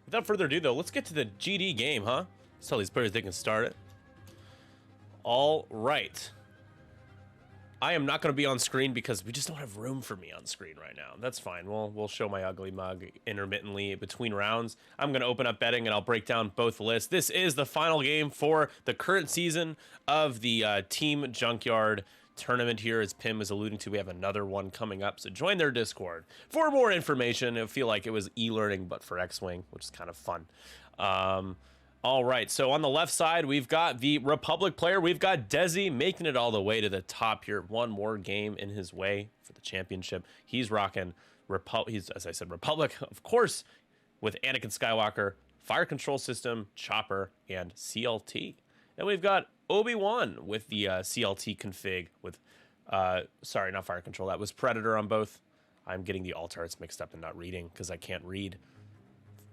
Without further ado, though, let's get to the GD game, huh? Let's tell these players they can start it. All right. I am not going to be on screen because we just don't have room for me on screen right now. That's fine. We'll show my ugly mug intermittently between rounds. I'm going to open up betting and I'll break down both lists. This is the final game for the current season of the Team Junkyard tournament here. As Pim is alluding to, we have another one coming up, so join their Discord for more information. It'll feel like it was e-learning, but for X-Wing, which is kind of fun. All right, so on the left side, we've got the Republic player. We've got Desi making it all the way to the top here. One more game in his way for the championship. He's rocking he's, as I said, Republic, of course, with Anakin Skywalker, Fire Control System, Chopper, and CLT. And we've got Obi-Wan with the CLT config with, sorry, not Fire Control. That was Predator on both. I'm getting the alt arts mixed up and not reading because I can't read.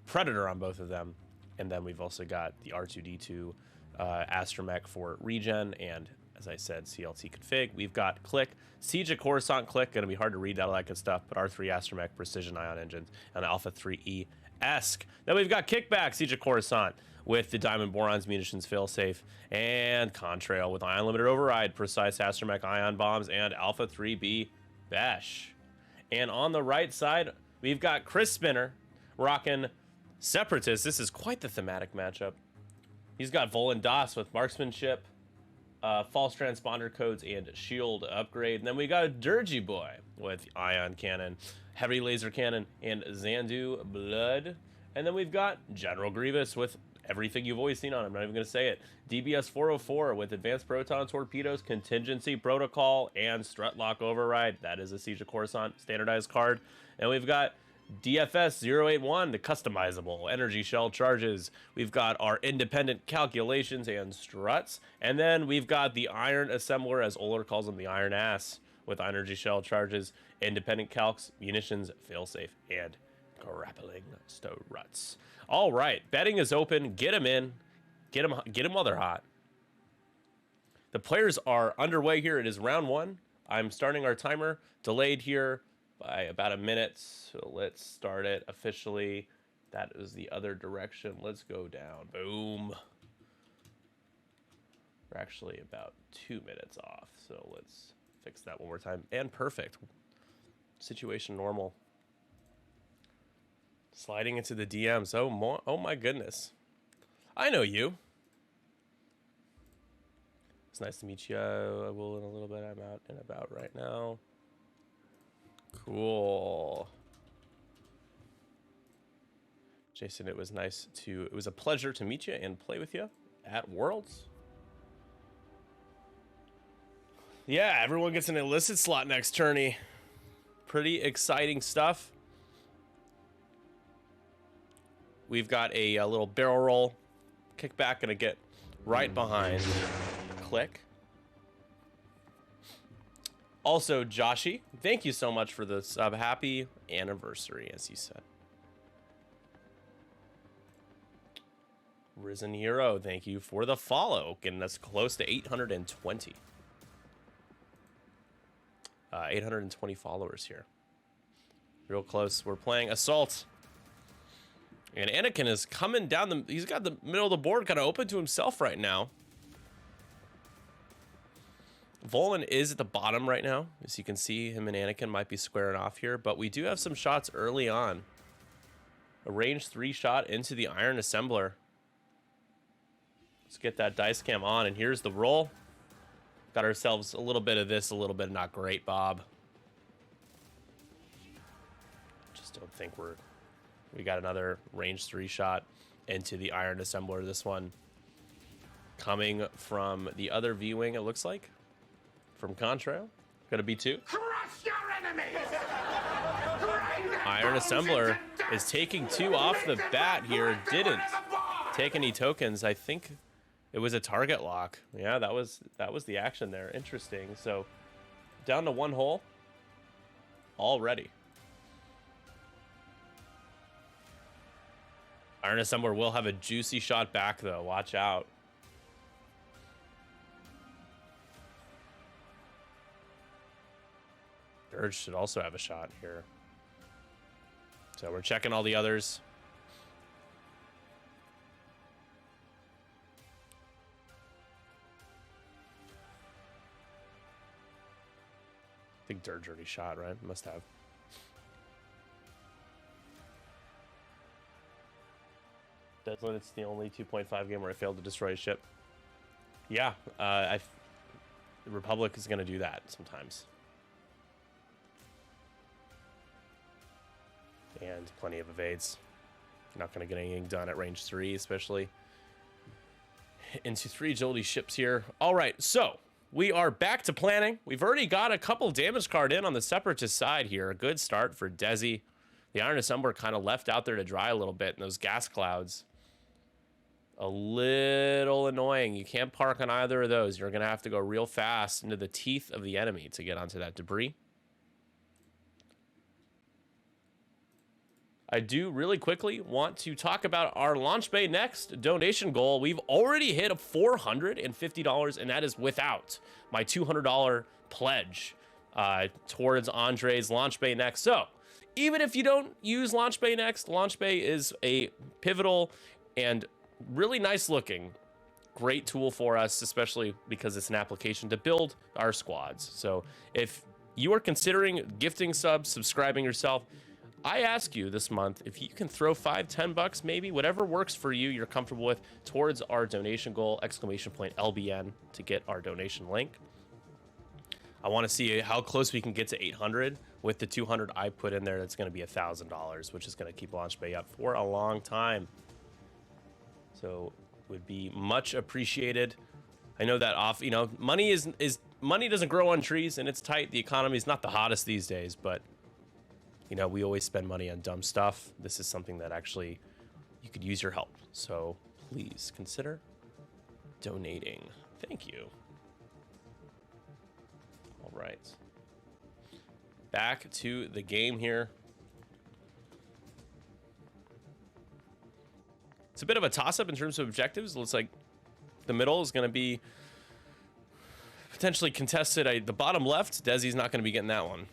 Predator on both of them. And then we've also got the R2-D2 Astromech for regen, and as I said, CLT config. We've got Click, Siege of Coruscant Click, gonna be hard to read, all that good stuff, but R3 Astromech Precision Ion Engines, and Alpha 3E Esk. Then we've got Kickback, Siege of Coruscant, with the Diamond Borons Munitions Failsafe, and Contrail with Ion Limited Override, Precise Astromech Ion Bombs, and Alpha 3B Bash. And on the right side, we've got Chris Spinner, rocking Separatist. This is quite the thematic matchup. He's got Volan Das with Marksmanship, False Transponder Codes, and Shield Upgrade. And then we got a Dirgy Boy with Ion Cannon, Heavy Laser Cannon, and Xandu Blood. And then we've got General Grievous with everything you've always seen on him. I'm not even going to say it. DBS 404 with Advanced Proton Torpedoes, Contingency Protocol, and Strut Lock Override. That is a Siege of Coruscant standardized card. And we've got DFS 081, the customizable energy shell charges. We've got our independent calculations and struts. And then we've got the Iron Assembler, as Oler calls him, the Iron Ass, with energy shell charges, independent calcs, munitions, failsafe, and grappling struts. All right, betting is open. Get them in. Get them while they're hot. The players are underway here. It is round one. I'm starting our timer, delayed here by about a minute, so let's start it officially. That is the other direction. Let's go down. Boom. We're actually about 2 minutes off, so let's fix that one more time. And perfect. Situation normal. Sliding into the DMs. Oh my goodness. I know you. It's nice to meet you. I will in a little bit. I'm out and about right now. Cool. Jason, it was a pleasure to meet you and play with you at Worlds. Yeah, everyone gets an illicit slot next tourney. Pretty exciting stuff. We've got a little barrel roll. Kickback, gonna get right behind Click. Also, Joshi, thank you so much for the sub. Happy anniversary, as you said. Risen Hero, thank you for the follow. Getting us close to 820. 820 followers here. Real close. We're playing Assault. And Anakin is coming down he's got the middle of the board kind of open to himself right now. Volan is at the bottom right now. As you can see, him and Anakin might be squaring off here, but we do have some shots early on. A range 3 shot into the Iron Assembler. Let's get that dice cam on, and here's the roll. Got ourselves a little bit of this, a little bit of not great, Bob. Just don't think we got another range 3 shot into the Iron Assembler. This one coming from the other V-Wing, it looks like. From Contrail. Gonna be 2. Crush your enemies! Iron Assembler is taking 2 off the bat here. Didn't take any tokens. I think it was a target lock. Yeah, that was the action there. Interesting. So down to 1 hole already. Iron Assembler will have a juicy shot back though. Watch out. Dirge should also have a shot here. So we're checking all the others. think Dirge already shot, right? Must have. Deadline, it's the only 2.5 game where I failed to destroy a ship. Yeah, the Republic is going to do that sometimes. And plenty of evades. You're not going to get anything done at range 3, especially into 3 agility ships here. All right, so we are back to planning. We've already got a couple damage card in on the Separatist side here. A good start for Desi. The Iron Assembler kind of left out there to dry a little bit in those gas clouds. A little annoying. You can't park on either of those. You're going to have to go real fast into the teeth of the enemy to get onto that debris. I do really quickly want to talk about our Launch Bay Next donation goal. We've already hit a $450, and that is without my $200 pledge towards Andre's Launch Bay Next. So even if you don't use Launch Bay Next, Launch Bay is a pivotal and really nice looking, great tool for us, especially because it's an application to build our squads. So if you are considering gifting subs, subscribing yourself, I ask you this month if you can throw $5-10 maybe, whatever works for you, you're comfortable with, towards our donation goal, !LBN, to get our donation link. I want to see how close we can get to 800 with the 200 I put in there. That's going to be $1,000, which is going to keep Launch Bay up for a long time. So would be much appreciated. I know that money money doesn't grow on trees, and it's tight. The economy is not the hottest these days, but we always spend money on dumb stuff. This is something that actually you could use your help. So please consider donating. Thank you. All right. Back to the game here. It's a bit of a toss-up in terms of objectives. It looks like the middle is going to be potentially contested. The bottom left, Desi's not going to be getting that one.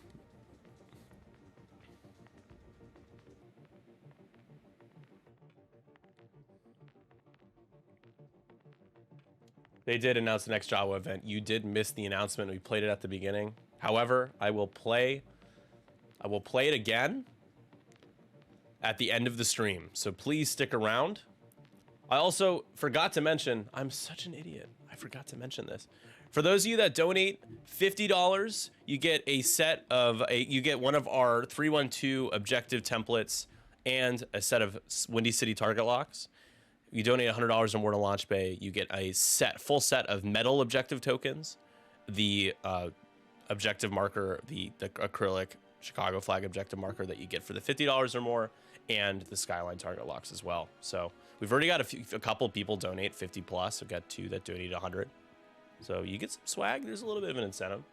They did announce the next Jawa event. You did miss the announcement. We played it at the beginning. However, I will play it again at the end of the stream. So please stick around. I also forgot to mention, I'm such an idiot. I forgot to mention this. For those of you that donate $50, you get you get one of our 312 objective templates and a set of Windy City target locks. You donate $100 or more to Launch Bay, you get a full set of metal objective tokens, the objective marker, the acrylic Chicago flag objective marker that you get for the $50 or more, and the Skyline target locks as well. So we've already got a couple people donate 50 plus. I've got 2 that donate 100. So you get some swag. There's a little bit of an incentive.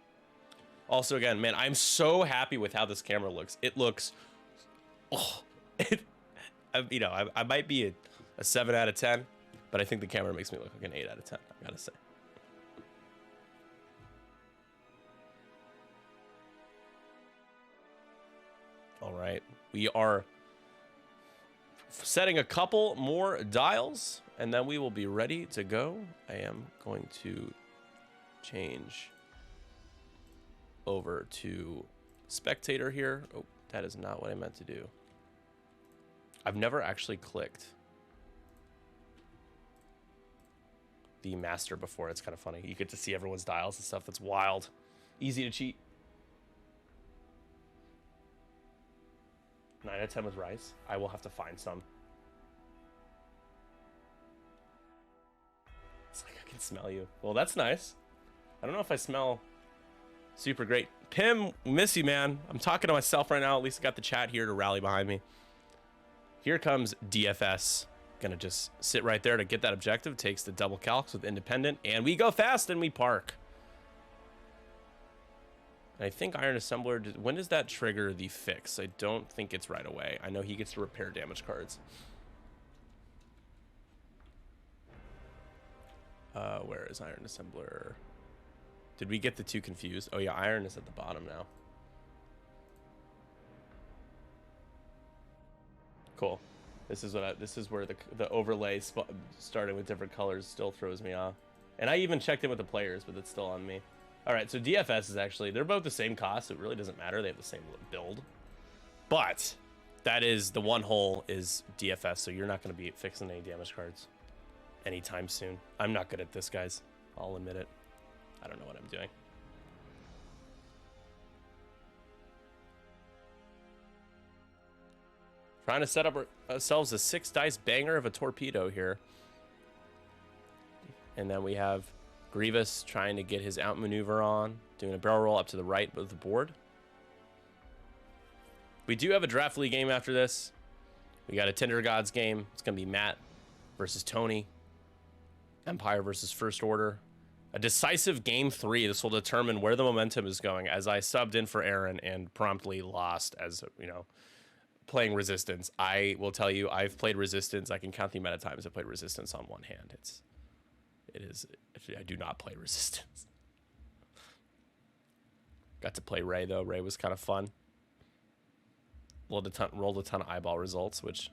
Also, again, man, I'm so happy with how this camera looks. It looks, I might be a 7 out of 10, but I think the camera makes me look like an 8 out of 10, I gotta say. All right, we are setting a couple more dials, and then we will be ready to go. I am going to change over to spectator here. Oh, that is not what I meant to do. I've never actually clicked the master before. It's kind of funny. You get to see everyone's dials and stuff. That's wild. Easy to cheat. 9 out of 10 with rice. I will have to find some. It's like I can smell you. Well, that's nice. I don't know if I smell super great. Pim, miss you, man. I'm talking to myself right now. At least I got the chat here to rally behind me. Here comes DFS. Gonna just sit right there to get that objective. Takes the double calcs with independent, and we go fast and we park. And I think Iron Assembler, when does that trigger the fix? I don't think it's right away. I know he gets to repair damage cards. Where is Iron Assembler? Did we get the 2 confused? Oh yeah, Iron is at the bottom now. Cool. This is where the overlay starting with different colors still throws me off. And I even checked in with the players, but it's still on me. All right, so DFS is actually, they're both the same cost. So it really doesn't matter. They have the same build. But that is, the one hole is DFS, so you're not going to be fixing any damage cards anytime soon. I'm not good at this, guys. I'll admit it. I don't know what I'm doing. Trying to set up ourselves a 6 dice banger of a torpedo here. And then we have Grievous trying to get his outmaneuver on, doing a barrel roll up to the right of the board. We do have a draft league game after this. We got a Tinder Gods game. It's going to be Matt versus Tony. Empire versus First Order. A decisive game 3. This will determine where the momentum is going, as I subbed in for Aaron and promptly lost, as you know, playing Resistance. I will tell you, I've played Resistance. I can count the amount of times I played Resistance on one hand. It is. I do not play Resistance. Got to play Ray though. Ray was kind of fun. Rolled a ton of eyeball results, which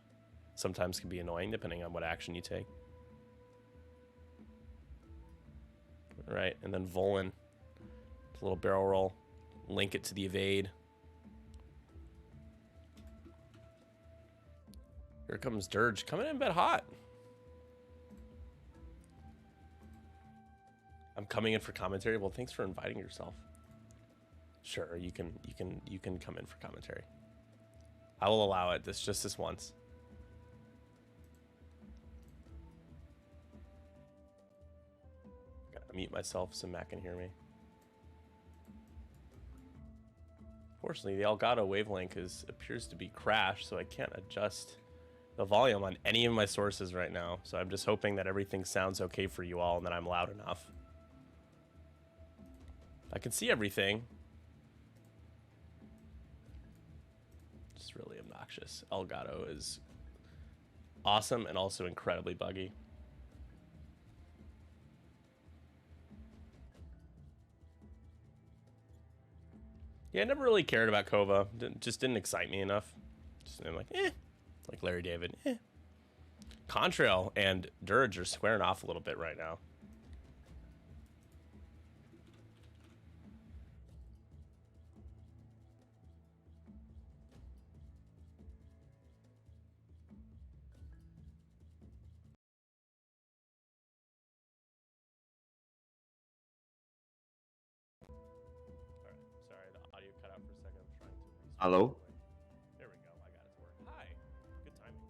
sometimes can be annoying depending on what action you take. All right, and then Volan, a little barrel roll, link it to the evade. Here comes Dirge, coming in a bit hot. I'm coming in for commentary. Well, thanks for inviting yourself. Sure, you can come in for commentary. I will allow it. Just this once. Gotta mute myself so Matt can hear me. Fortunately, the Elgato wavelength appears to be crashed, so I can't adjust the volume on any of my sources right now. So I'm just hoping that everything sounds okay for you all and that I'm loud enough. I can see everything. Just really obnoxious. Elgato is awesome and also incredibly buggy. Yeah, I never really cared about Kova. Just didn't excite me enough. I'm like, like Larry David. Contrail and Dirge are squaring off a little bit right now. Sorry, the audio cut out for a second. I'm trying to restart. Hello? There we go. I got it to work. Hi. Good timing.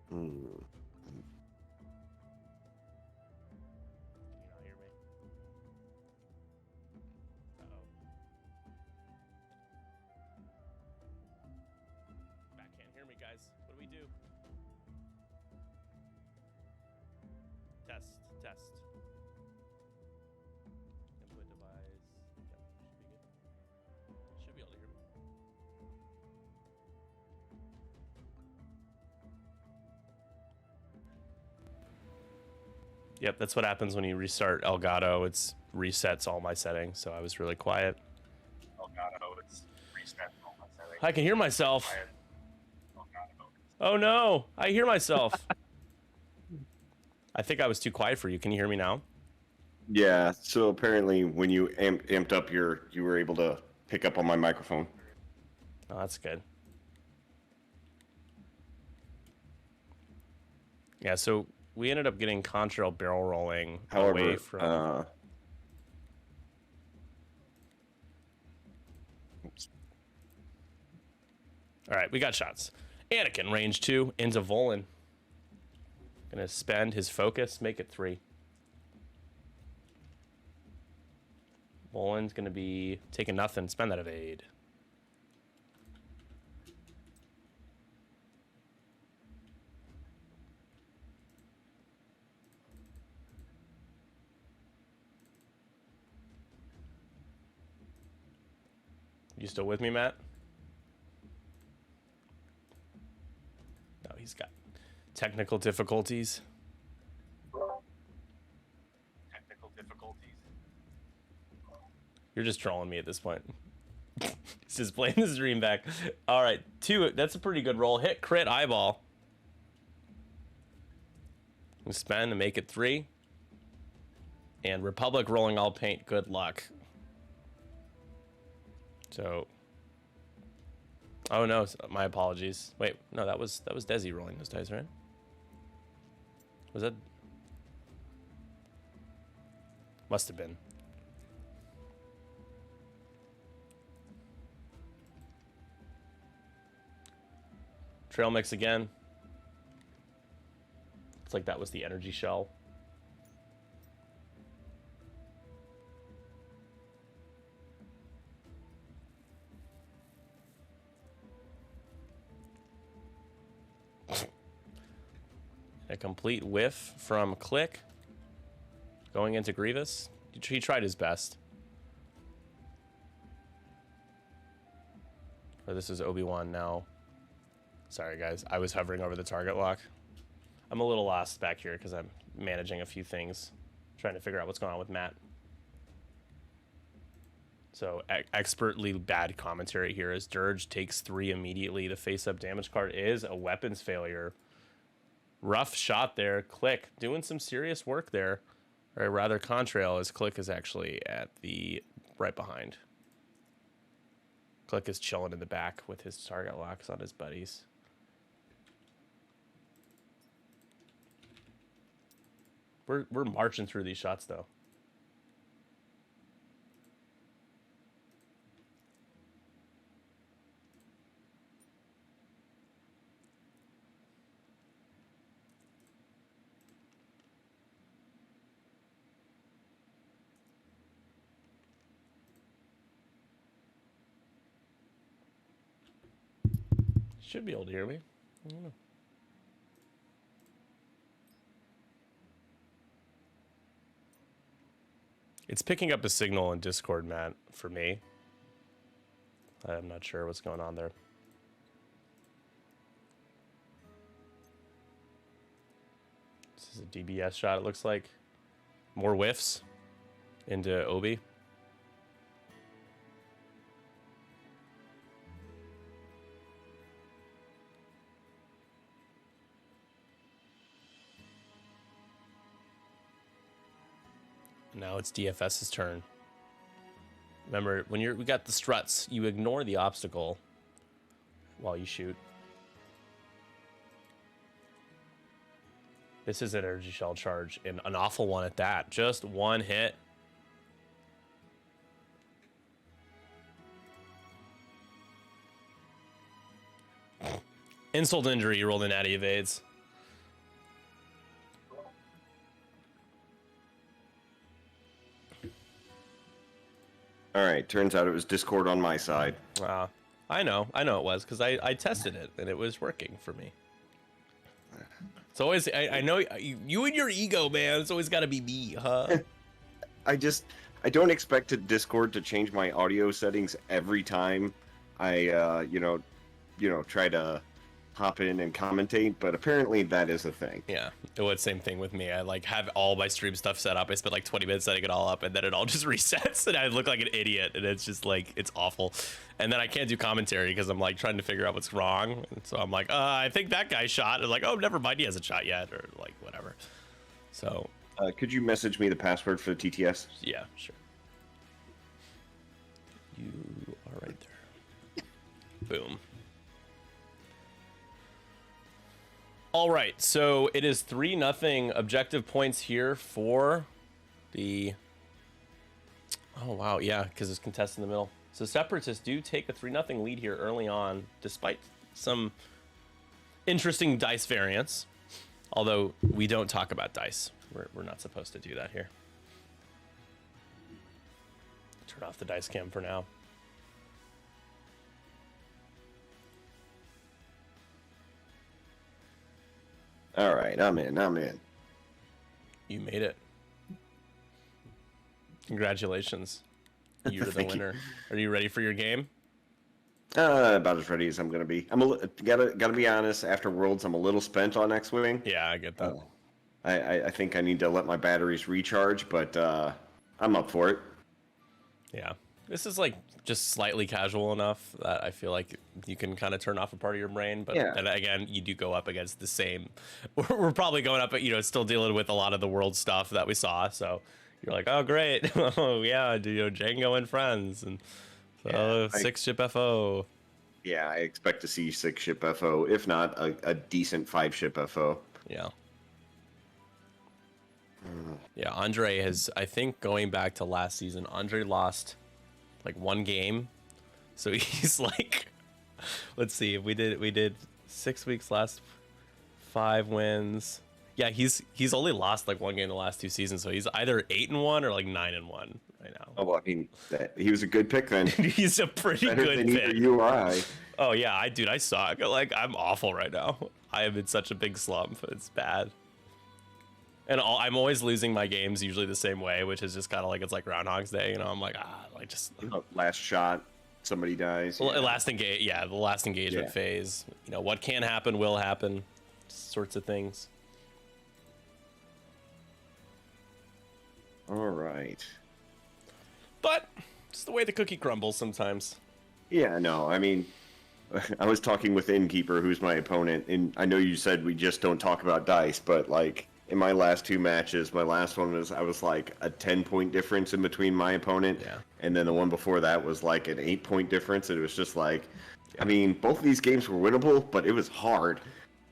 Hmm. Can you not hear me? Uh-oh. Matt can't hear me, guys. What do we do? Test. Input device. Yep, should be good. Should be able to hear me. Yep, that's what happens when you restart Elgato. It resets all my settings, so I was really quiet. I can hear myself. Oh no, I hear myself. I think I was too quiet for you. Can you hear me now? Yeah, so apparently when you amped up you were able to pick up on my microphone. Oh, that's good. Yeah, so we ended up getting Contrail barrel rolling away from... Oops. All right, we got shots. Anakin, range 2, into Volan. Gonna spend his focus, make it 3. Volan's gonna be taking nothing, spend that evade. You still with me, Matt? No, he's got technical difficulties. You're just trolling me at this point. He's just playing the stream back. All right, 2. That's a pretty good roll. Hit, crit, eyeball. We spend to make it 3. And Republic rolling all paint, good luck. So, oh no, my apologies. Wait, no, that was Desi rolling those dice, right? Was that? Must have been. Trail mix again. It's like that was the energy shell. A complete whiff from Click. Going into Grievous. He tried his best. Or this is Obi-Wan now. Sorry, guys. I was hovering over the target lock. I'm a little lost back here because I'm managing a few things. Trying to figure out what's going on with Matt. So, expertly bad commentary here as Dirge takes 3 immediately. The face-up damage card is a weapons failure. Rough shot there. Click doing some serious work there. Or rather, Contrail, as Click is actually at the right behind. Click is chilling in the back with his target locks on his buddies. We're marching through these shots though. Should be able to hear me. I don't know. It's picking up a signal in Discord, Matt, for me. I'm not sure what's going on there. This is a DBS shot, it looks like. More whiffs into Obi. Now it's DFS's turn. Remember, when we got the struts, you ignore the obstacle while you shoot. This is an energy shell charge, and an awful one at that. Just one hit. Insult injury, you rolled a natty evades. All right, turns out it was Discord on my side. I know it was, because I tested it, and it was working for me. It's always, I know, you and your ego, man, it's always got to be me, huh? I don't expect Discord to change my audio settings every time I, try to hop in and commentate, but apparently that is a thing. Yeah, it was same thing with me. I like have all my stream stuff set up. I spent like 20 minutes setting it all up, and then it all just resets, and I look like an idiot, and it's just like, it's awful. And then I can't do commentary because I'm like trying to figure out what's wrong. And so I'm like, I think that guy shot. And like, oh, never mind, he hasn't shot yet, or like whatever. So, could you message me the password for the TTS? Yeah, sure. You are right there. Boom. All right, so it is 3-0 objective points here for the... Oh, wow, yeah, because it's contested in the middle. So Separatists do take a 3-0 lead here early on, despite some interesting dice variants. Although we don't talk about dice. We're not supposed to do that here. Turn off the dice cam for now. All right, I'm in. You made it. Congratulations. You're the winner. Are you ready for your game? About as ready as I'm gonna be. Gotta be honest. After Worlds, I'm a little spent on X-Wing. Yeah, I get that. I think I need to let my batteries recharge, but I'm up for it. Yeah, this is like just slightly casual enough that I feel like you can kind of turn off a part of your brain. But then again, you do go up against the same. We're probably going up, still dealing with a lot of the world stuff that we saw. So You're like, oh great, oh yeah, Django and friends, and so Yeah, 6-ship FO. Yeah, I expect to see 6-ship FO, if not a decent 5-ship FO. Yeah. Yeah, Andre has, I think going back to last season, Andre lost like one game. So he's like, let's see, we did 6 weeks last, 5 wins. Yeah, he's only lost like one game in the last 2 seasons, so he's either 8-1 or like 9-1 right now. Oh, well, I mean, he was a good pick then. He's a pretty Better good than pick. either you or I. Oh yeah, I suck. Like I'm awful right now. I am in such a big slump. It's bad. And I'm always losing my games usually the same way, which is just kind of like it's like Groundhog's Day. I'm like just Last shot, somebody dies. yeah. The last engagement phase. What can happen will happen, sorts of things. All right. But it's the way the cookie crumbles sometimes. Yeah, no, I mean, I was talking with Innkeeper, who's my opponent, and I know you said we just don't talk about dice, but like in my last 2 matches, my last one I was like a 10-point difference in between my opponent, and then the one before that was like an 8-point difference, and it was just like, I mean, both of these games were winnable, but it was hard.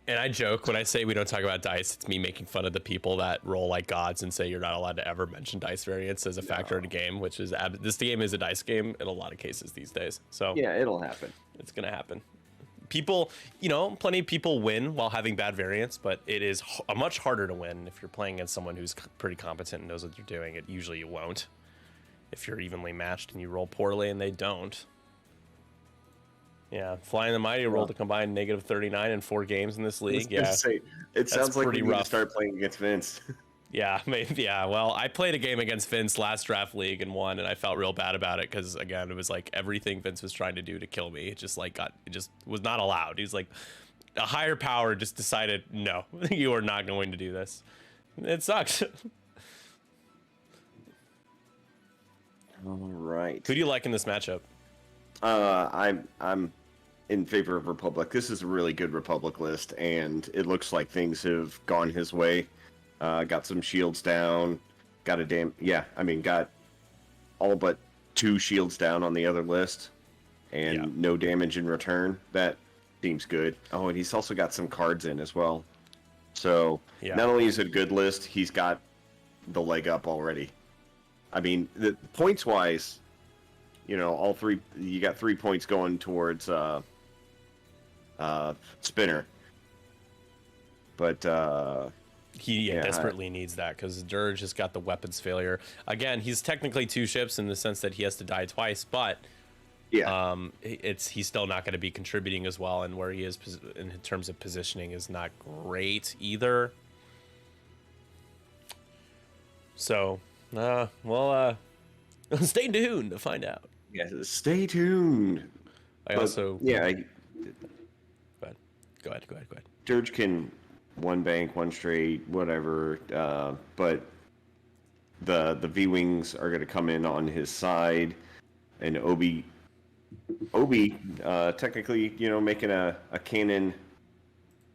And I joke when I say we don't talk about dice, it's me making fun of the people that roll like gods and say you're not allowed to ever mention dice variance as a factor in a game, which is this game is a dice game in a lot of cases these days. So yeah, it'll happen. It's gonna happen. People, plenty of people win while having bad variance, but it is much harder to win if you're playing against someone who's pretty competent and knows what they're doing. Usually you won't if you're evenly matched and you roll poorly and they don't. Yeah, Flying the Mighty rolled a combined -39 in 4 games in this league. Yeah, it sounds like we need rough. to start playing against Vince. Yeah, maybe. Yeah, well, I played a game against Vince last draft league and won, and I felt real bad about it because again, it was like everything Vince was trying to do to kill me. It just was not allowed. He's like, a higher power just decided, no, you are not going to do this. It sucks. All right. Who do you like in this matchup? I'm in favor of Republic. This is a really good Republic list, and it looks like things have gone his way. Got some shields down. Got all but 2 shields down on the other list, and no damage in return. That seems good. Oh, and he's also got some cards in as well. So not only is it a good list, he's got the leg up already. I mean, the points wise, all 3. You got 3 points going towards Spinner, but he desperately needs that because Dirge has got the weapons failure. Again, he's technically 2 ships in the sense that he has to die twice, but he's still not going to be contributing as well, and where he is in terms of positioning is not great either. So, stay tuned to find out. Yeah, stay tuned. Go ahead. Dirge can 1 bank, 1 straight, whatever. But the V-wings are going to come in on his side, and Obi, technically, making a cannon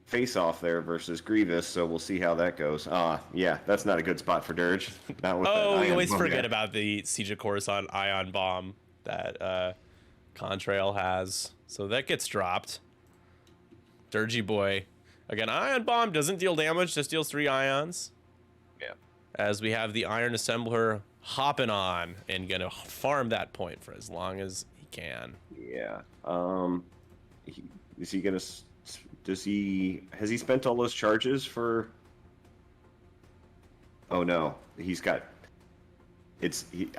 face-off there versus Grievous. So we'll see how that goes. Yeah, that's not a good spot for Dirge. We always forget about the Siege of Coruscant ion bomb that Contrail has. So that gets dropped. Dirgy boy. Again, ion bomb doesn't deal damage, just deals 3 ions. Yeah. As we have the Iron Assembler hopping on and gonna farm that point for as long as he can. Yeah. Is he gonna? Has he spent all those charges for? Oh no, he's got.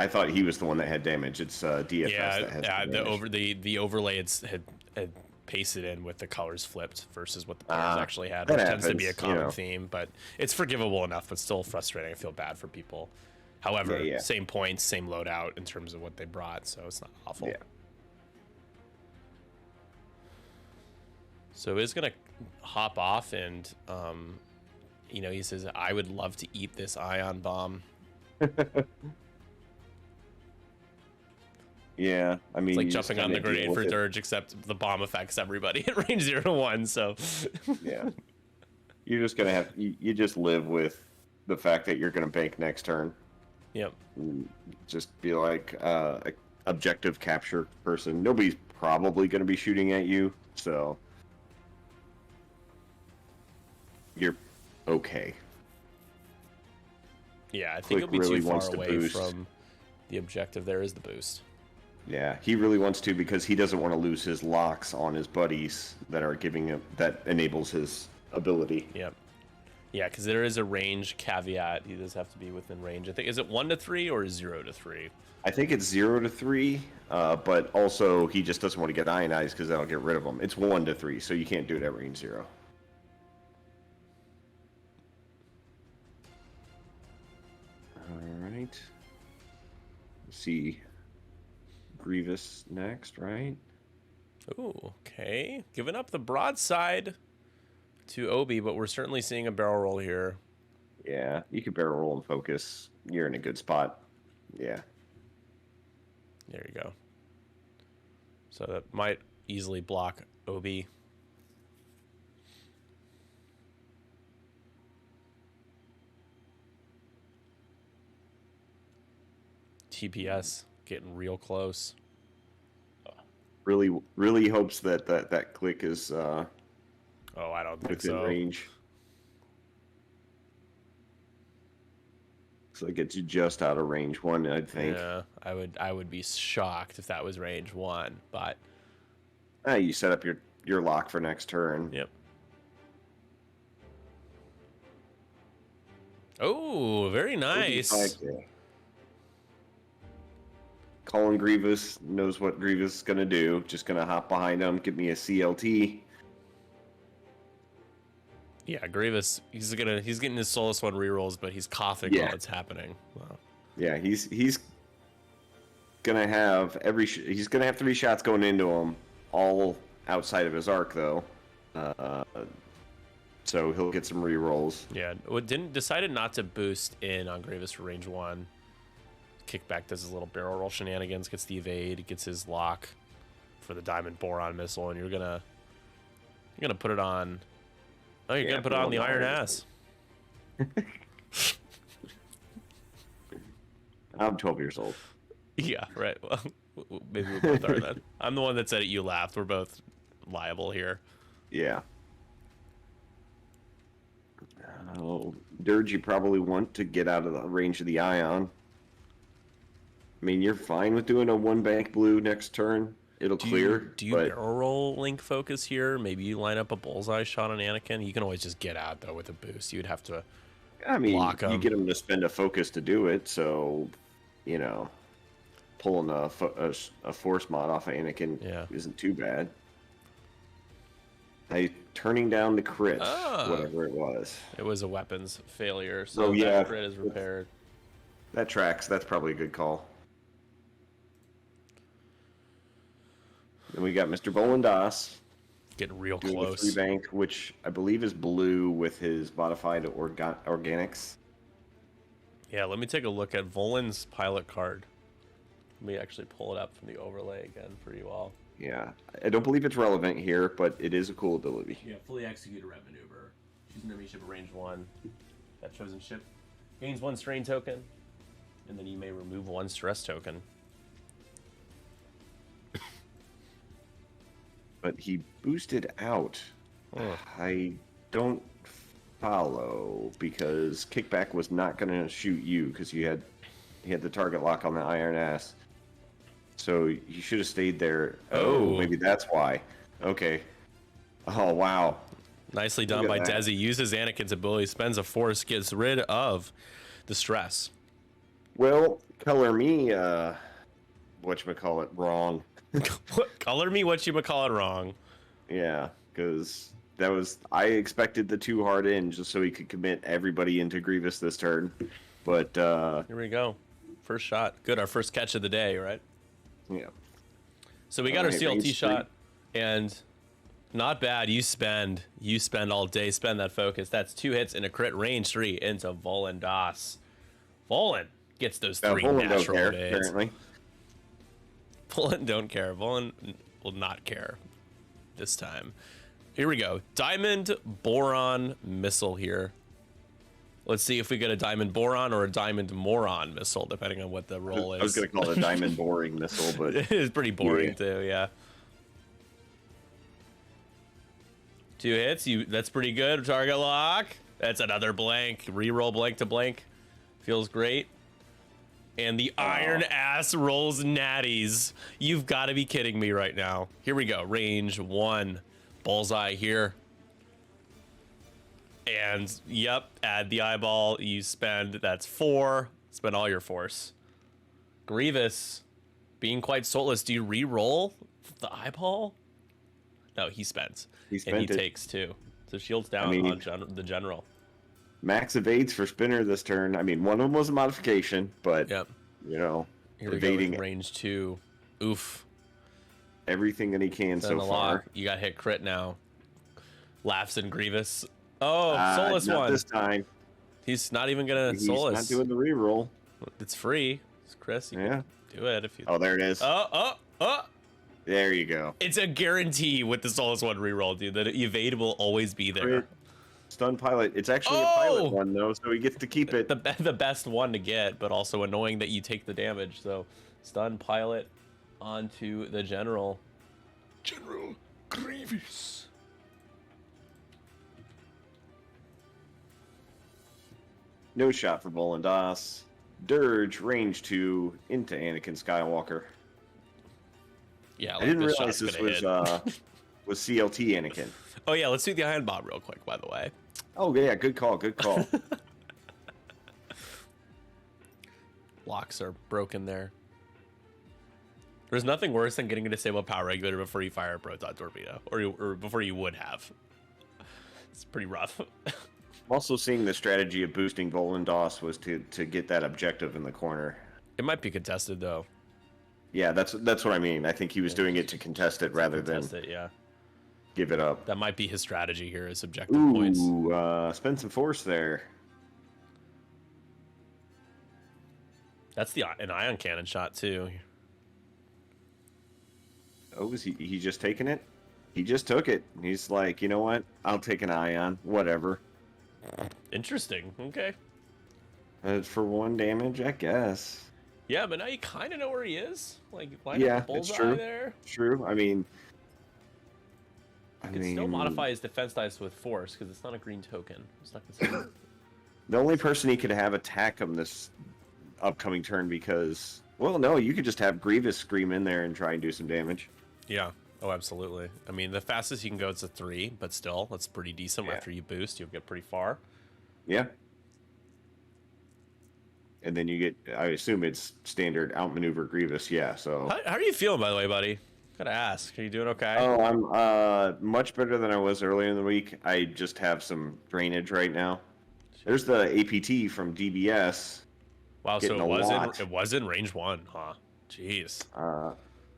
I thought he was the one that had damage. It's DFS that has damage. The overlay had pasted in with the colors flipped versus what the players actually had, which tends to be a common theme, but it's forgivable enough, but still frustrating. I feel bad for people. However, same points, same loadout in terms of what they brought, so it's not awful. Yeah. So he's gonna hop off, and he says, "I would love to eat this ion bomb." Yeah, I mean, it's like jumping on the grenade for Dirge, except the bomb affects everybody at range 0 to 1. So yeah, you're just gonna have you just live with the fact that you're gonna bank next turn. Yep. Just be like objective capture person. Nobody's probably going to be shooting at you, so you're okay. Yeah, I think Click he'll be really too wants far to away boost. from the objective. There is the boost. Yeah, he really wants to because he doesn't want to lose his locks on his buddies that are giving him that enables his ability. Yep. Yeah, because there is a range caveat. He does have to be within range. I think, is it 1 to 3 or 0 to 3? I think it's 0 to 3, but also he just doesn't want to get ionized because that'll get rid of him. It's 1 to 3, so you can't do it at range 0. All right. Let's see. Grievous next, right? Ooh, okay. Giving up the broadside to Obi, but we're certainly seeing a barrel roll here. Yeah, you can barrel roll and focus. You're in a good spot. Yeah. There you go. So that might easily block Obi. TPS getting real close. Really hopes that click is Oh, I don't think within so. range. Looks like it's just out of range 1, I think. Yeah, I would be shocked if that was range 1, but You set up your lock for next turn. yep. Oh, very nice. 45K. Colin Grievous knows what Grievous is gonna do. Just gonna hop behind him, give me a CLT. Yeah, Grievous, he's getting his Solus 1 rerolls, but he's coughing Yeah. while it's happening. Wow. Yeah, he's gonna have he's gonna have 3 shots going into him, all outside of his arc though. So he'll get some rerolls. Yeah, decided not to boost in on Grievous for range 1. Kickback does his little barrel roll shenanigans, gets the evade, gets his lock for the diamond boron missile, and you're gonna put it on. Oh, you're Yeah, gonna put it on the iron ass. I'm 12 years old. Yeah, right. Well, maybe we both are then. I'm the one that said it. You laughed. We're both liable here. Yeah. Dirge, you probably want to get out of the range of the ion. I mean, you're fine with doing a 1 bank blue next turn. It'll clear. Do you but barrel roll link focus here? Maybe you line up a bullseye shot on Anakin. You can always just get out though with a boost. You'd have to. I mean, block you 'em. get him to spend a focus to do it, so pulling a force mod off of Anakin Yeah. isn't too bad. Turning down the crit, Ah. whatever it was. It was a weapons failure, so yeah. that crit is repaired. That tracks. That's probably a good call. Then we got Mr. Bolendas Getting real doing the close. 3 bank, which I believe is blue with his modified organics. Yeah, let me take a look at Volan's pilot card. Let me actually pull it up from the overlay again for you all. Yeah, I don't believe it's relevant here, but it is a cool ability. Yeah, fully execute a red maneuver. Choose an enemy ship at range 1. That chosen ship gains 1 strain token, and then you may remove 1 stress token. But he boosted out. Oh. I don't follow because Kickback was not going to shoot you because he had the target lock on the iron ass. So you should have stayed there. Oh. Maybe that's why. Okay. Oh, wow. Nicely done Look by at that. Desi. Uses Anakin's ability, spends a force, gets rid of the stress. Well, color me, whatchamacallit, wrong. Color me whatchamacallit wrong. Yeah, because I expected the 2 hard in just so he could commit everybody into Grievous this turn. But, Here we go. First shot. Good, our first catch of the day, right? yeah. So we got our Alright, CLT range shot, and not bad. You spend all day, spend that focus. That's 2 hits and a crit, range 3 into Volan Das. Volan gets those 3 Volan don't natural care, days. apparently. Volan don't care. Volan will not care this time. Here we go. Diamond Boron Missile here. Let's see if we get a diamond boron or a diamond moron missile, depending on what the roll is. I was going to call it a diamond boring missile, but it is pretty boring too. Yeah. 2 hits. That's pretty good. Target lock. That's another blank. Reroll blank to blank. Feels great. And the iron ass rolls natties. You've got to be kidding me right now. Here we go. Range 1. Bullseye here. And yep, add the eyeball. You spend, that's 4. Spend all your force. Grievous, being quite soulless. Do you re-roll the eyeball? No, he spends. He spent and he it. Takes 2. So shields down on the general. Max evades for Spinner this turn. I mean, one of them was a modification, but, yep. you know, here we evading go with range 2. Oof. Everything that he can so far. You got hit crit now. Laughs and Grievous. Oh, soulless not one. This time. He's not even gonna soulless. He's not doing the reroll. It's free. It's Chris. You can do it if you. Oh, there it is. Oh. There you go. It's a guarantee with the soulless one reroll, dude. That evade will always be there. Crit. Stun pilot. It's actually a pilot one though, so he gets to keep it. The best one to get, but also annoying that you take the damage. So, stun pilot onto the general. General Grievous. No shot for Volandas. Dirge, range 2, into Anakin Skywalker. Yeah, I didn't realize this was CLT Anakin. Oh yeah, let's do the iron bomb real quick, by the way. Oh yeah, good call. Locks are broken there. There's nothing worse than getting a disabled power regulator before you fire a proton torpedo, or before you would have. It's pretty rough. I'm also seeing the strategy of boosting Volandas was to get that objective in the corner. It might be contested though. Yeah, that's what I mean. I think he was doing it to contest it rather than give it up. That might be his strategy here, is objective points. Spend some force there. That's an ion cannon shot too. Oh, is he just taking it? He just took it. He's like, you know what? I'll take an ion. Whatever. Interesting. Okay. For 1 damage, I guess. Yeah, but now you kind of know where he is. Like, it's true. There. True. I mean, you can still modify his defense dice with force because it's not a green token. It's not considered. The only person he could have attack him this upcoming turn because, well, no, you could just have Grievous scream in there and try and do some damage. Yeah. Oh, absolutely. I mean, the fastest you can go is a 3, but still, that's pretty decent. After you boost, you'll get pretty far. Yeah. And then you get, I assume it's standard outmaneuver Grievous, yeah, so. How are you feeling, by the way, buddy? Gotta ask. Are you doing okay? Oh, I'm much better than I was earlier in the week. I just have some drainage right now. There's the APT from DBS. Wow, so it was in range 1, huh? Jeez.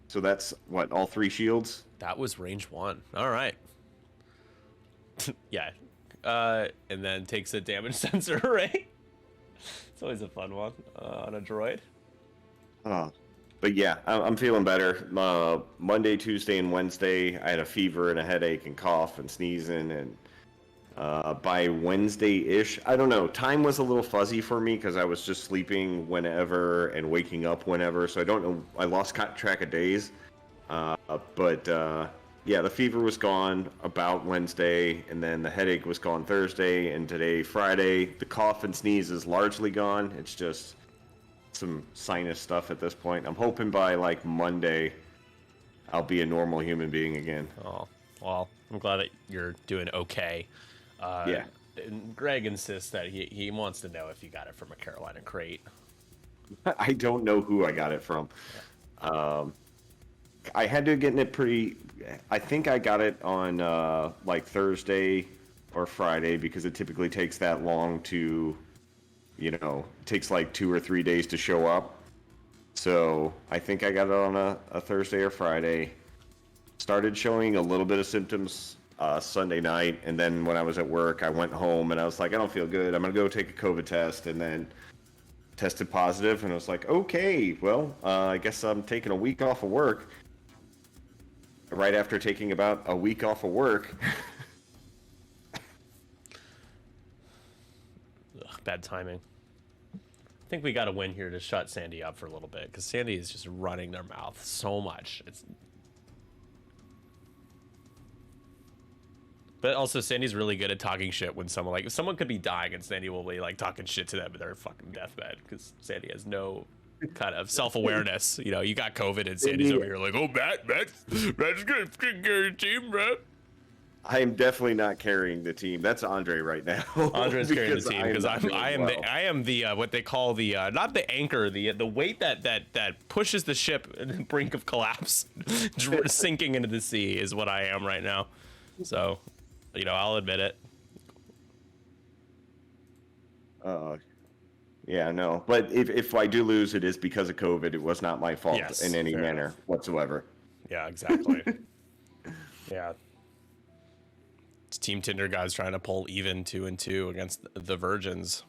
So that's, what, all 3 shields? That was range 1. All right. Yeah. And then takes a damage sensor, right? It's always a fun one on a droid. But yeah, I'm feeling better. Monday, Tuesday, and Wednesday, I had a fever and a headache and cough and sneezing. And by Wednesday-ish, I don't know, time was a little fuzzy for me because I was just sleeping whenever and waking up whenever. So I don't know, I lost track of days. But yeah, the fever was gone about Wednesday, and then the headache was gone Thursday, and today, Friday. The cough and sneeze is largely gone. It's just some sinus stuff at this point. I'm hoping by, like, Monday, I'll be a normal human being again. Oh, well, I'm glad that you're doing okay. Yeah. And Greg insists that he wants to know if you got it from a Carolina crate. I don't know who I got it from. I had to get it pretty... I think I got it on like Thursday or Friday because it typically takes that long to, you know, it takes like 2 or 3 days to show up. So I think I got it on a Thursday or Friday. Started showing a little bit of symptoms Sunday night, and then when I was at work, I went home and I was like, I don't feel good. I'm going to go take a COVID test, and then tested positive, and I was like, okay, well, I guess I'm taking a week off of work. Right after taking about a week off of work. Bad timing. I think we got to win here to shut Sandy up for a little bit, because Sandy is just running their mouth so much. But also, Sandy's really good at talking shit when someone, if someone could be dying and Sandy will be, talking shit to them in their fucking deathbed, because Sandy has no kind of self-awareness. You know, you got COVID and Sandy's over here like, oh, Matt's gonna carry the team, bro. I am definitely not carrying the team. That's Andre right now. Andre's carrying the team because I am the what they call the not the anchor, the weight that pushes the ship in the brink of collapse, sinking into the sea is what I am right now. So, I'll admit it. Yeah, no. But if I do lose, it is because of COVID. It was not my fault in any manner whatsoever. Yeah, exactly. Yeah. It's Team Tinder guys trying to pull even 2-2 against the Virgins.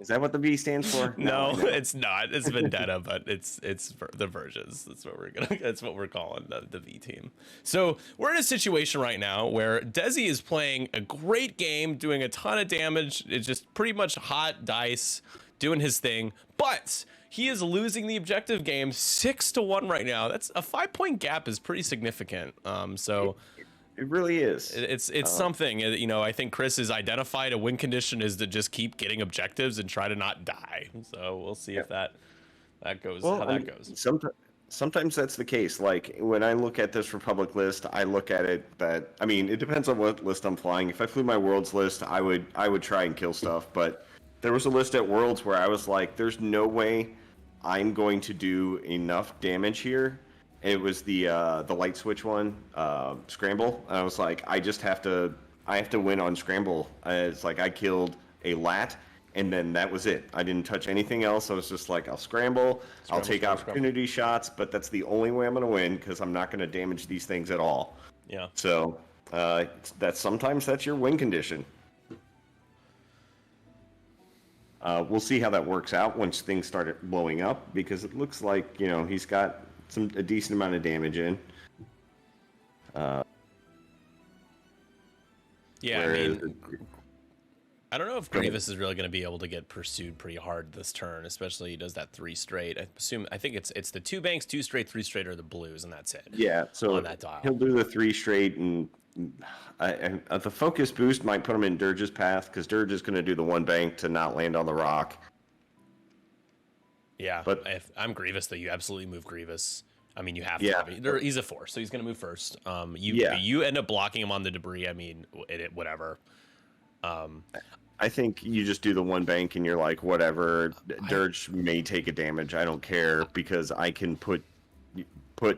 Is that what the V stands for? No, it's not. It's Vendetta, but it's the Virgins. That's what we're calling the V team. So we're in a situation right now where Desi is playing a great game, doing a ton of damage. It's just pretty much hot dice, doing his thing, but he is losing the objective game 6-1 right now. That's a 5-point gap is pretty significant. It really is. It's something, I think Chris has identified a win condition is to just keep getting objectives and try to not die. So we'll see if that goes, how that goes. Sometimes that's the case. Like when I look at this Republic list, I look at it it depends on what list I'm flying. If I flew my Worlds list, I would try and kill stuff. But there was a list at Worlds where I was like, there's no way I'm going to do enough damage here. It was the light switch one, Scramble. And I was like, I have to win on Scramble. It's like I killed a lat, and then that was it. I didn't touch anything else. I was just like, I'll scramble, I'll take opportunity shots, but that's the only way I'm going to win because I'm not going to damage these things at all. Yeah. So sometimes that's your win condition. We'll see how that works out once things start blowing up, because it looks like he's got a decent amount of damage in. I don't know if Grievous is really going to be able to get pursued pretty hard this turn, especially he does that 3 straight. I think it's the 2 banks, 2 straight, 3 straight are the blues, and that's it. Yeah, so on that dial. He'll do the 3 straight, and the focus boost might put him in Dirge's path, because Dirge is going to do the 1 bank to not land on the rock. Yeah, but if I'm Grievous, though, you absolutely move Grievous. I mean, you have to. He's a 4, so he's going to move first. You end up blocking him on the debris. I mean, whatever. I think you just do the 1 bank and you're like, whatever. Dirge may take a damage. I don't care, because I can put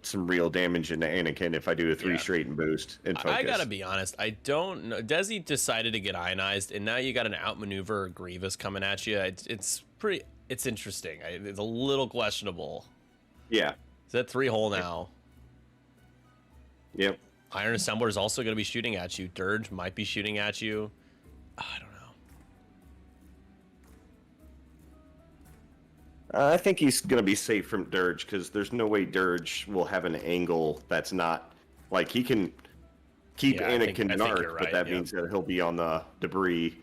some real damage into Anakin if I do a 3 straight and boost and focus. I gotta be honest. I don't know. Desi decided to get ionized, and now you got an outmaneuver Grievous coming at you. It's interesting. It's a little questionable. Yeah. Is that 3 hole now? Yep. Iron Assembler is also going to be shooting at you. Dirge might be shooting at you. I don't know. I think he's going to be safe from Dirge, because there's no way Dirge will have an angle that's not... Like, he can keep Anakin in arc, but that means that he'll be on the debris.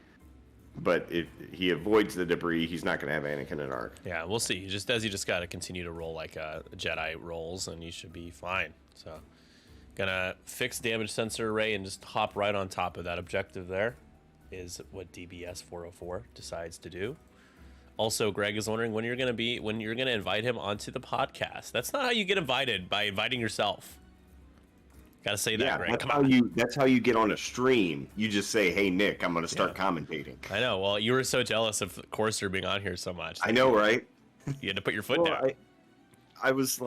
But if he avoids the debris, he's not going to have Anakin in arc. Yeah, we'll see. He just got to continue to roll like Jedi rolls, and he should be fine. So, gonna fix damage sensor array and just hop right on top of that objective. There is what DBS 404 decides to do. Also, Greg is wondering when you're gonna invite him onto the podcast. That's not how you get invited, by inviting yourself. Gotta say that, Greg. That's how you get on a stream. You just say, "Hey, Nick, I'm gonna start commentating." I know. Well, you were so jealous of Corsair being on here so much. I know, right? You had to put your foot down. I was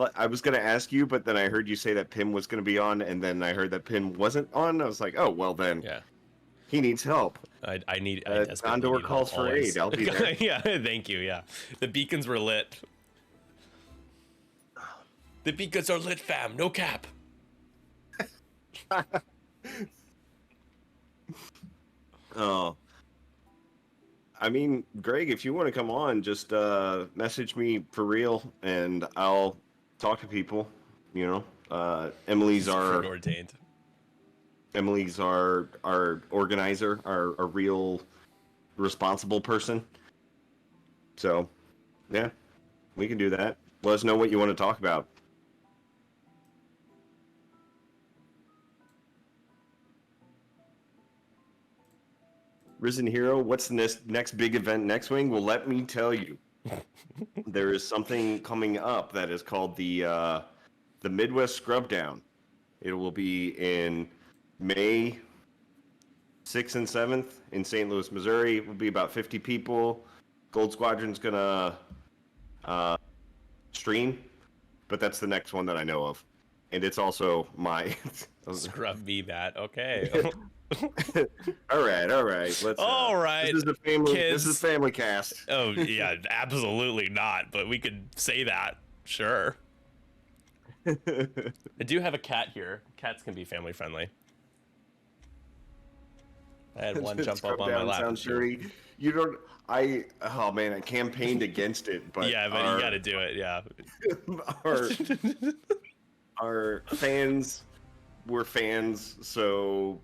gonna ask you, but then I heard you say that Pim was gonna be on, and then I heard that Pim wasn't on. I was like, "Oh, well then." Yeah. He needs help. I Gondor calls for aid. I'll be there. Yeah, thank you. Yeah, the beacons were lit. The beacons are lit, fam. No cap. Oh. I mean, Greg, if you want to come on, just message me for real, and I'll talk to people. Emily's our organizer, our real responsible person. So, yeah, we can do that. Let us know what you want to talk about. Risen Hero, what's the next big event next wing? Well, let me tell you. There is something coming up that is called the Midwest Scrub Down. It will be in May 6th and 7th in St. Louis, Missouri. It will be about 50 people. Gold Squadron's gonna stream, but that's the next one that I know of, and it's also my Scrub me that. Okay. all right. Let's. All right. This is the family. Kids. This is family cast. Oh yeah, absolutely not. But we could say that, sure. I do have a cat here. Cats can be family friendly. I had one jump up on my lap. Sounds dirty. You don't. Oh man, I campaigned against it, but yeah, but you got to do it. Yeah. our fans were fans, so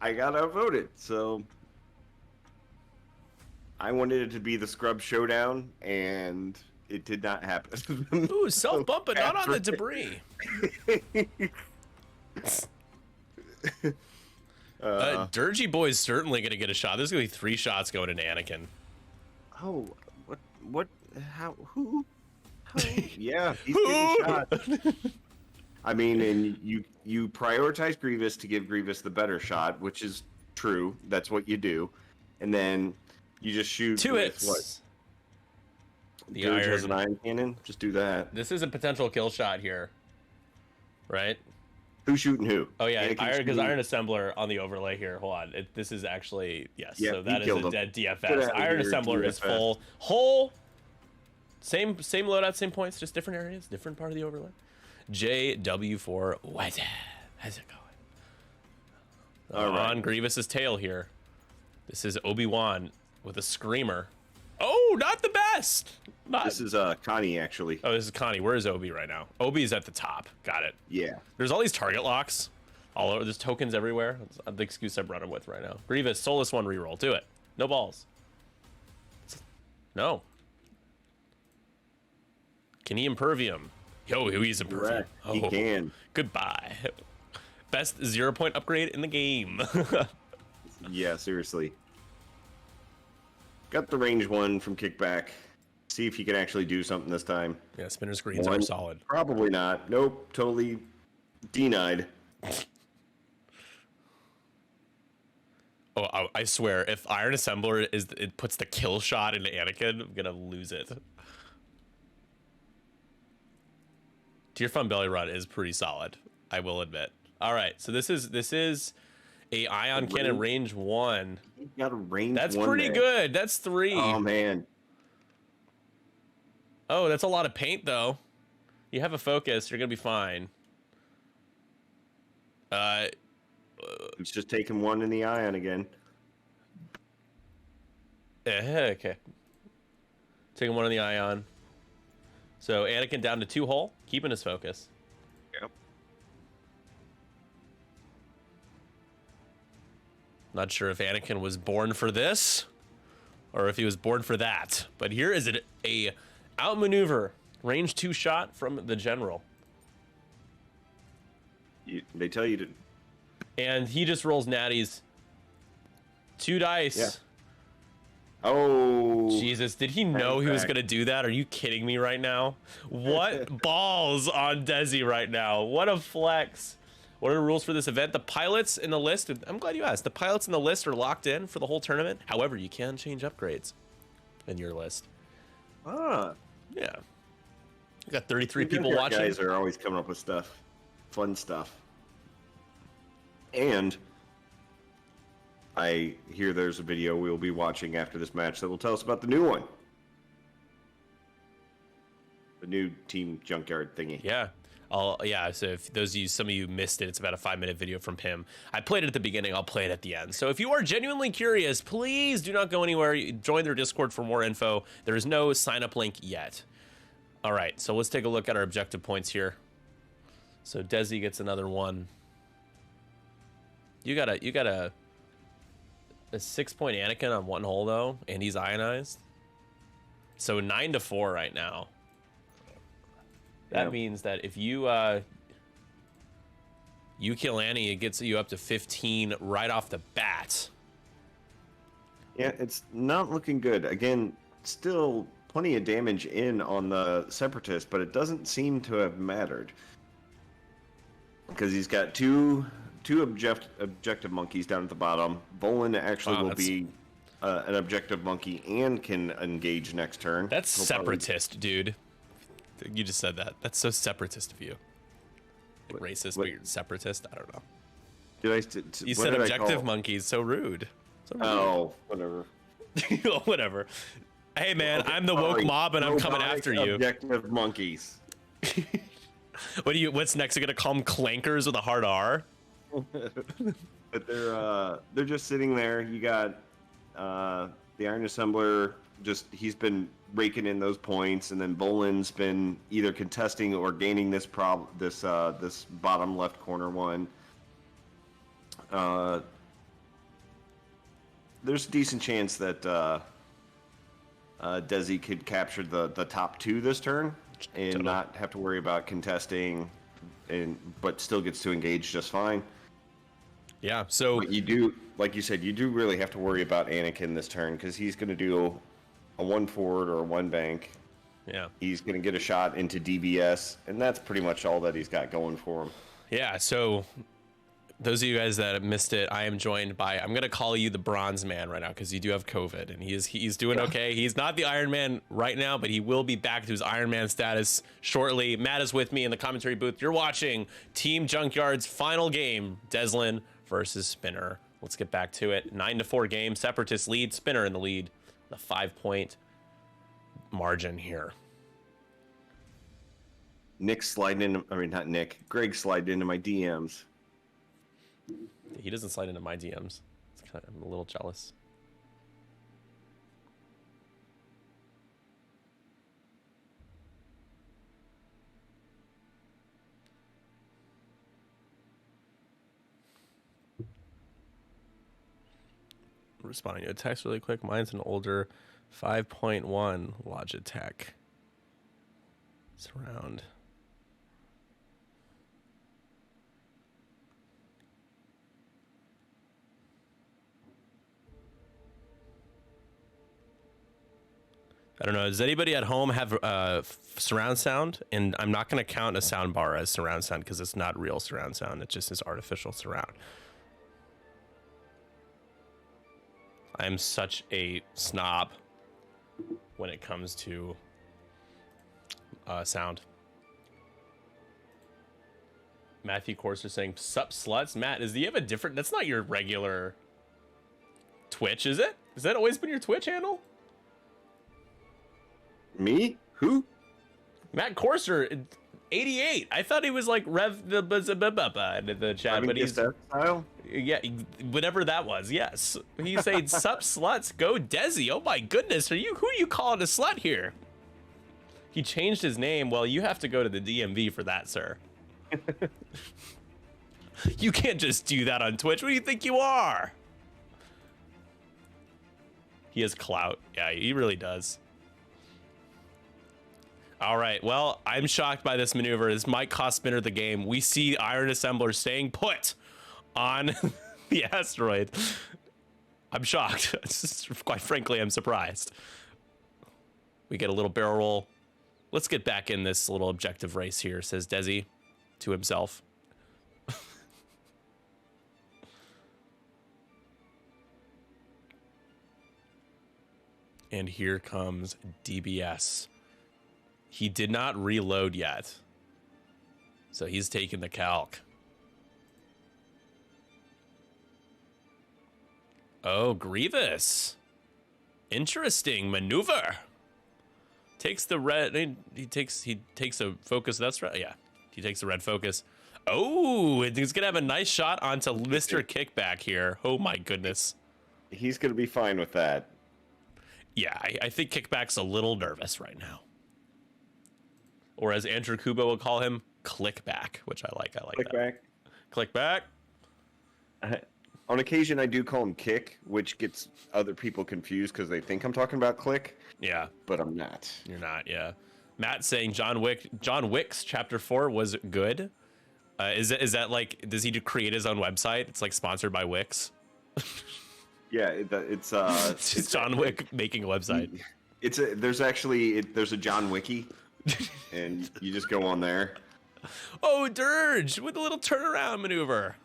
I got outvoted. So I wanted it to be the Scrub Showdown, and it did not happen. Ooh, self-bumping, not on the debris. Dirgy Boy's certainly going to get a shot. There's going to be 3 shots going into Anakin. Oh, what, how, who? How? Yeah, he's getting shot. I mean, and you prioritize Grievous to give Grievous the better shot, which is true. That's what you do. And then you just shoot 2 hits. What? The Dirge iron. has an iron cannon. Just do that. This is a potential kill shot here, right? Who's shooting who? Oh yeah, Anakin's Iron, because shooting- Iron Assembler on the overlay here. Hold on, this is actually yes. Yeah, so he that is killed a him. dead Get DFS. out of Iron here, Assembler is DFS. full. Same loadout, same points, just different areas, different part of the overlay. JW4 what? How's it going? All right. On Grievous's tail here. This is Obi-Wan with a screamer. Oh, not the best. This is Connie, actually. Oh, this is Connie. Where is Obi right now? Obi's at the top. Got it. Yeah. There's all these target locks all over. There's tokens everywhere. That's the excuse I'm running with right now. Grievous, Solus 1 reroll. Do it. No balls. No. Can he Impervium? Yo, he's Impervium. Correct. He can. Goodbye. Best 0-point upgrade in the game. Yeah, seriously. Got the range 1 from kickback. See if he can actually do something this time. Yeah, spinner screens One. are solid. Probably not. Nope, totally denied. Oh, I swear, if Iron Assembler it puts the kill shot into Anakin, I'm gonna lose it. Deer Fun Belly Run is pretty solid, I will admit. All right, so this is a ion cannon range 1. He got a range 1. That's pretty good. That's 3. Oh man. Oh, that's a lot of paint though. You have a focus, you're gonna be fine. He's just taking 1 in the ion again. Okay. Taking 1 in the ion. So Anakin down to 2 hull, keeping his focus. Yep. Not sure if Anakin was born for this or if he was born for that. But here is a outmaneuver range 2 shot from the general. They tell you to. And he just rolls natties. 2 dice. Yeah. Oh. Jesus, did he know he was back. going to do that? Are you kidding me right now? What balls on Desi right now? What a flex. What are the rules for this event? The pilots in the list, I'm glad you asked. The pilots in the list are locked in for the whole tournament. However, you can change upgrades in your list. Ah. Yeah. You got 33 Junkyard people watching. Guys are always coming up with stuff. Fun stuff. And I hear there's a video we'll be watching after this match that will tell us about the new one. The new Team Junkyard thingy. Yeah. Yeah, so if some of you missed it, it's about a 5-minute video from him. I played it at the beginning, I'll play it at the end. So if you are genuinely curious, please do not go anywhere. Join their Discord for more info. There is no sign-up link yet. All right, so let's take a look at our objective points here. So Desi gets another 1. You gotta a 6-point Anakin on one hole though, and he's ionized. So 9-4 right now. That means that if you you kill Annie, it gets you up to 15 right off the bat. Yeah, it's not looking good. Again, still plenty of damage in on the Separatist, but it doesn't seem to have mattered. Because he's got two objective monkeys down at the bottom. Bolin actually will be an objective monkey and can engage next turn. That's separatist, dude. You just said that. That's so separatist of you. Like racist, but you're separatist? I don't know. You said objective monkeys. So rude. Oh, whatever. Whatever. Hey, man, I'm the woke mob, and I'm coming after you. Objective monkeys. What's next? You're gonna call them clankers with a hard R? But they're just sitting there. You got the Iron Assembler. He's been raking in those points, and then Bolin's been either contesting or gaining this bottom left corner one. There's a decent chance that Desi could capture the top two this turn and not have to worry about contesting, but still gets to engage just fine. Yeah, so but you do, like you said, you do really have to worry about Anakin this turn because he's going to do a 1 forward or a 1 bank. Yeah, he's going to get a shot into DBS, and that's pretty much all that he's got going for him. Yeah, so those of you guys that missed it, I am joined by, I'm going to call you the Bronze Man right now because you do have COVID, and he's doing okay. He's not the Iron Man right now, but he will be back to his Iron Man status shortly. Matt is with me in the commentary booth. You're watching Team Junkyard's final game, Deslin versus Spinner. Let's get back to it. 9-4 game. Separatist lead. Spinner in the lead. The 5-point margin here. Greg sliding into my DMs. He doesn't slide into my DMs. I'm a little jealous. Responding to a text really quick. Mine's an older 5.1 Logitech surround. I don't know. Does anybody at home have surround sound? And I'm not going to count a sound bar as surround sound because it's not real surround sound. It just is artificial surround. I'm such a snob when it comes to sound. Matthew Corser saying, "Sup sluts?" Matt, do you have a different? That's not your regular Twitch, is it? Has that always been your Twitch handle? Me? Who? Matt Corser, 88. I thought he was like Rev the chat, but he's style? Yeah, whatever that was. Yes, he's saying, "Sup sluts, go Desi." Oh my goodness, who are you calling a slut here? He changed his name. Well, you have to go to the DMV for that, sir. You can't just do that on Twitch. What do you think you are? He has clout. Yeah, he really does. All right, well, I'm shocked by this maneuver. This might cost Spinner the game. We see Iron Assembler staying put on the asteroid. I'm shocked. Quite frankly, I'm surprised. We get a little barrel roll. Let's get back in this little objective race here, says Desi to himself. And here comes DBS. He did not reload yet, so he's taking the calc. Oh, Grievous. Interesting maneuver. Takes the red. He takes a focus. That's right. Yeah, he takes the red focus. Oh, he's gonna have a nice shot onto Mr. Kickback here. Oh my goodness. He's gonna be fine with that. Yeah, I think Kickback's a little nervous right now. Or as Andrew Kubo will call him, click back, which I like. I like click that. Back. Click back. On occasion, I do call him Kick, which gets other people confused because they think I'm talking about Click. Yeah, but I'm not. You're not. Yeah. Matt saying John Wick's Chapter 4 was good. Is that like, does he create his own website? It's like sponsored by Wix. Yeah, it's it's John Wick making a website. There's a John Wiki, and you just go on there. Oh, Dirge with a little turnaround maneuver.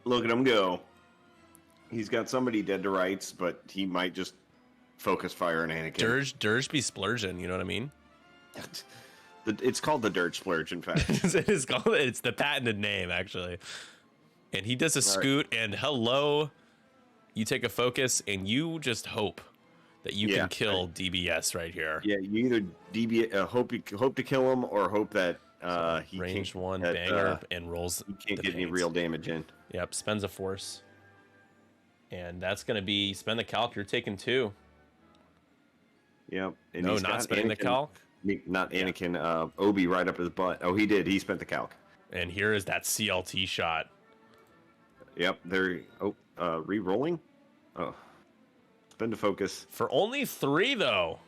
Look at him go. He's got somebody dead to rights, but he might just focus fire on Anakin. Dirge be splurging, you know what I mean? It's called the Dirge Splurge, in fact. It is called. It's the patented name, actually. And he does a scoot, and hello, you take a focus, and you just hope that you can kill DBS right here. Yeah, you either hope to kill him, or hope that he range one banger and rolls. He can't get any real damage in. Yep, spends a force, and that's gonna be spend the calc. You're taking 2. Yep. And no, not spending the calc. Not Anakin. Obi right up his butt. Oh, he did. He spent the calc. And here is that CLT shot. Yep. There. Oh, re-rolling. Oh, spend a focus for only 3 though.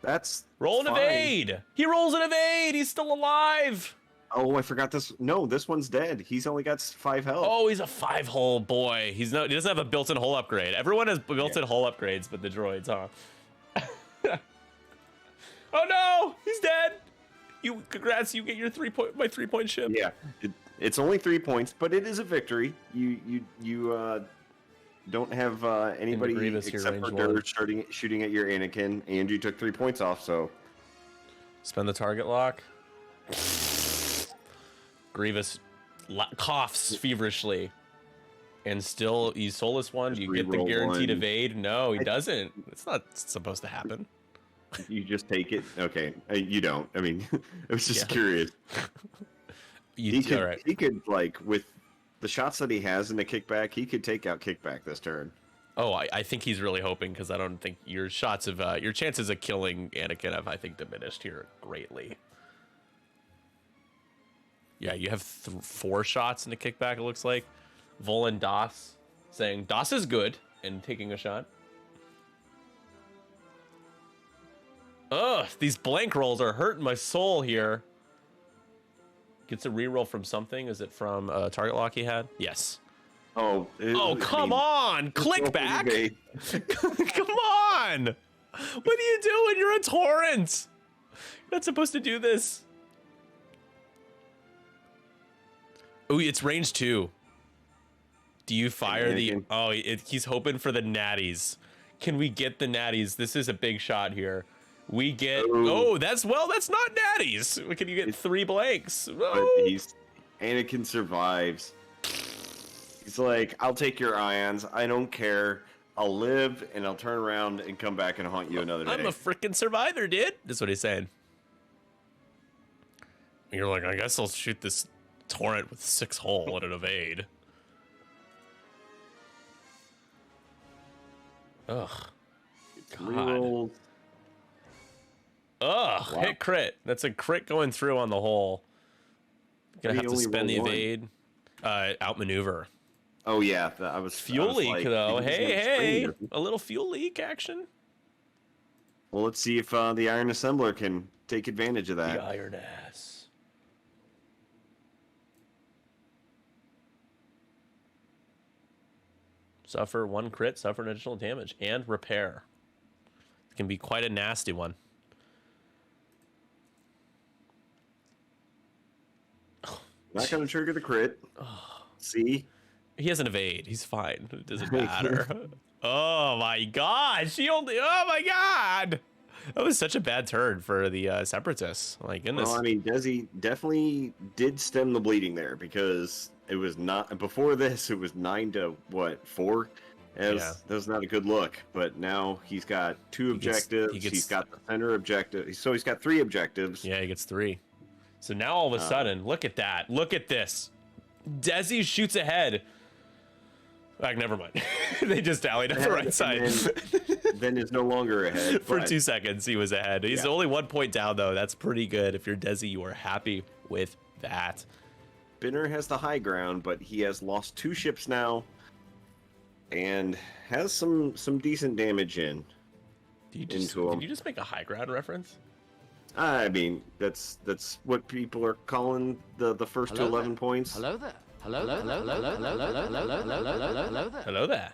That's roll an evade. He rolls an evade. He's still alive. Oh, I forgot this. No, this one's dead. He's only got 5 health. Oh, he's a 5-hole boy. He doesn't have a built-in hull upgrade. Everyone has built-in hull upgrades, but the droids, huh? Oh no, he's dead. Congrats, you get your 3-point ship. Yeah, it's only 3 points, but it is a victory. You don't have anybody except for Dirge shooting at your Anakin, and you took 3 points off. So spend the target lock. Grievous coughs feverishly, and still you soulless one. Do you get the guaranteed evade? No, he doesn't. It's not supposed to happen. You just take it. Okay, you don't. I mean, I was just curious. He could like with the shots that he has in the kickback, he could take out kickback this turn. Oh, I think he's really hoping, because I don't think your chances of killing Anakin have, I think, diminished here greatly. Yeah, you have 4 shots in the kickback, it looks like. Volan Das saying Das is good and taking a shot. Ugh, these blank rolls are hurting my soul here. Gets a reroll from something. Is it from a target lock he had? Yes. Oh, come on! Click back! Come on! What are you doing? You're a torrent! You're not supposed to do this. Oh, it's range 2. Do you fire the... Oh, he's hoping for the natties. Can we get the natties? This is a big shot here. We get... Oh, that's not natties. Can you get 3 blanks? Oh. But Anakin survives. He's like, I'll take your ions. I don't care. I'll live, and I'll turn around and come back and haunt you another day. I'm a freaking survivor, dude. That's what he's saying. And you're like, I guess I'll shoot this torrent with 6 hull and an evade. Ugh. God. Ugh, wow. Hit crit. That's a crit going through on the hole. Gonna have to spend the evade. Outmaneuver. Oh yeah, I was fuel leak like, though. Hey, a little fuel leak action. Well, let's see if the Iron Assembler can take advantage of that. The Iron Ass. Suffer 1 crit, suffer an additional damage, and repair. It can be quite a nasty one. Not gonna trigger the crit. See? He has an evade. He's fine. It doesn't matter. Oh my gosh. Oh my god. That was such a bad turn for the Separatists. My goodness. Well, I mean, Desi definitely did stem the bleeding there, because it was not... Before this, it was 9 to, 4? That was not a good look. But now he's got 2 objectives. He's got the center objective. So he's got 3 objectives. Yeah, he gets 3. So now all of a sudden, look at that. Look at this. Desi shoots ahead. Never mind. They just allied on the right side. Then is no longer ahead. For 2 seconds, he was ahead. He's only 1 point down, though. That's pretty good. If you're Desi, you are happy with that. Binner has the high ground, but he has lost 2 ships now. and has some decent damage in. Did into him. you just make a high ground reference? I mean, that's what people are calling the first to 11 points. Hello there. Hello there. Hello there. Hello there.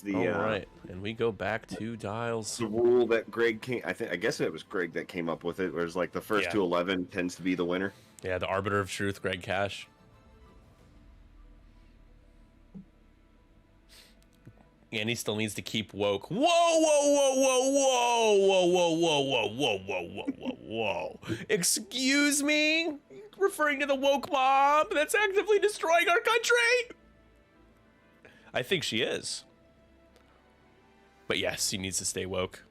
The, All right, and we go back to dials. The rule that Greg came, I guess it was Greg that came up with it, where it's like the first to 11 tends to be the winner. Yeah, the arbiter of truth, Greg Cash. And he still needs to keep woke. Whoa, whoa, whoa, whoa, whoa, whoa, whoa, whoa, whoa, whoa, whoa, whoa, whoa. Excuse me? Referring to the woke mob that's actively destroying our country? I think she is. But yes, he needs to stay woke.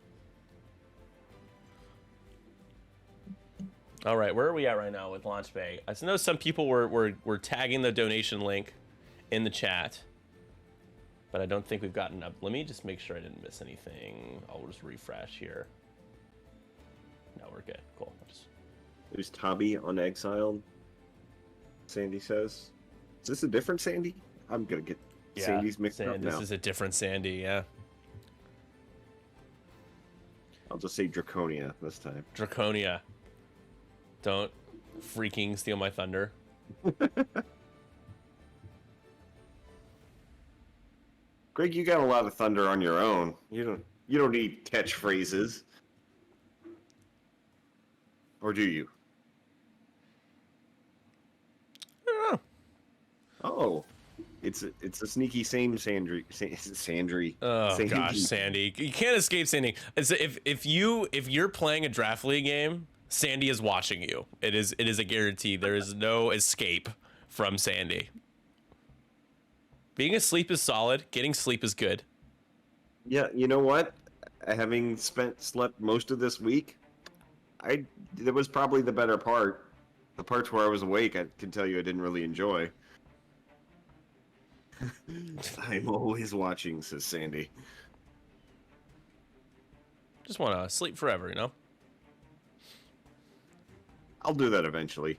All right, where are we at right now with Launch Bay? I know some people were tagging the donation link in the chat, but I don't think we've gotten up. Let me just make sure I didn't miss anything. I'll just refresh here. No, we're good. Cool. There's Tabby on Exiled, Sandy says. Is this a different Sandy? I'm going to get Sandy's mixed up now. This is a different Sandy, yeah. I'll just say Draconia this time. Draconia. Don't freaking steal my thunder. Greg, you got a lot of thunder on your own. You don't need catchphrases. Or do you? I don't know. Oh. It's a sneaky Sandry. Oh Sandy. gosh, Sandy. You can't escape Sandy. If you're playing a draft league game, Sandy is watching you. It is a guarantee. There is no escape from Sandy. Being asleep is solid. Getting sleep is good. Yeah, you know what? Having slept most of this week, that was probably the better part. The parts where I was awake, I can tell you I didn't really enjoy. I'm always watching, says Sandy. Just want to sleep forever, you know? I'll do that eventually.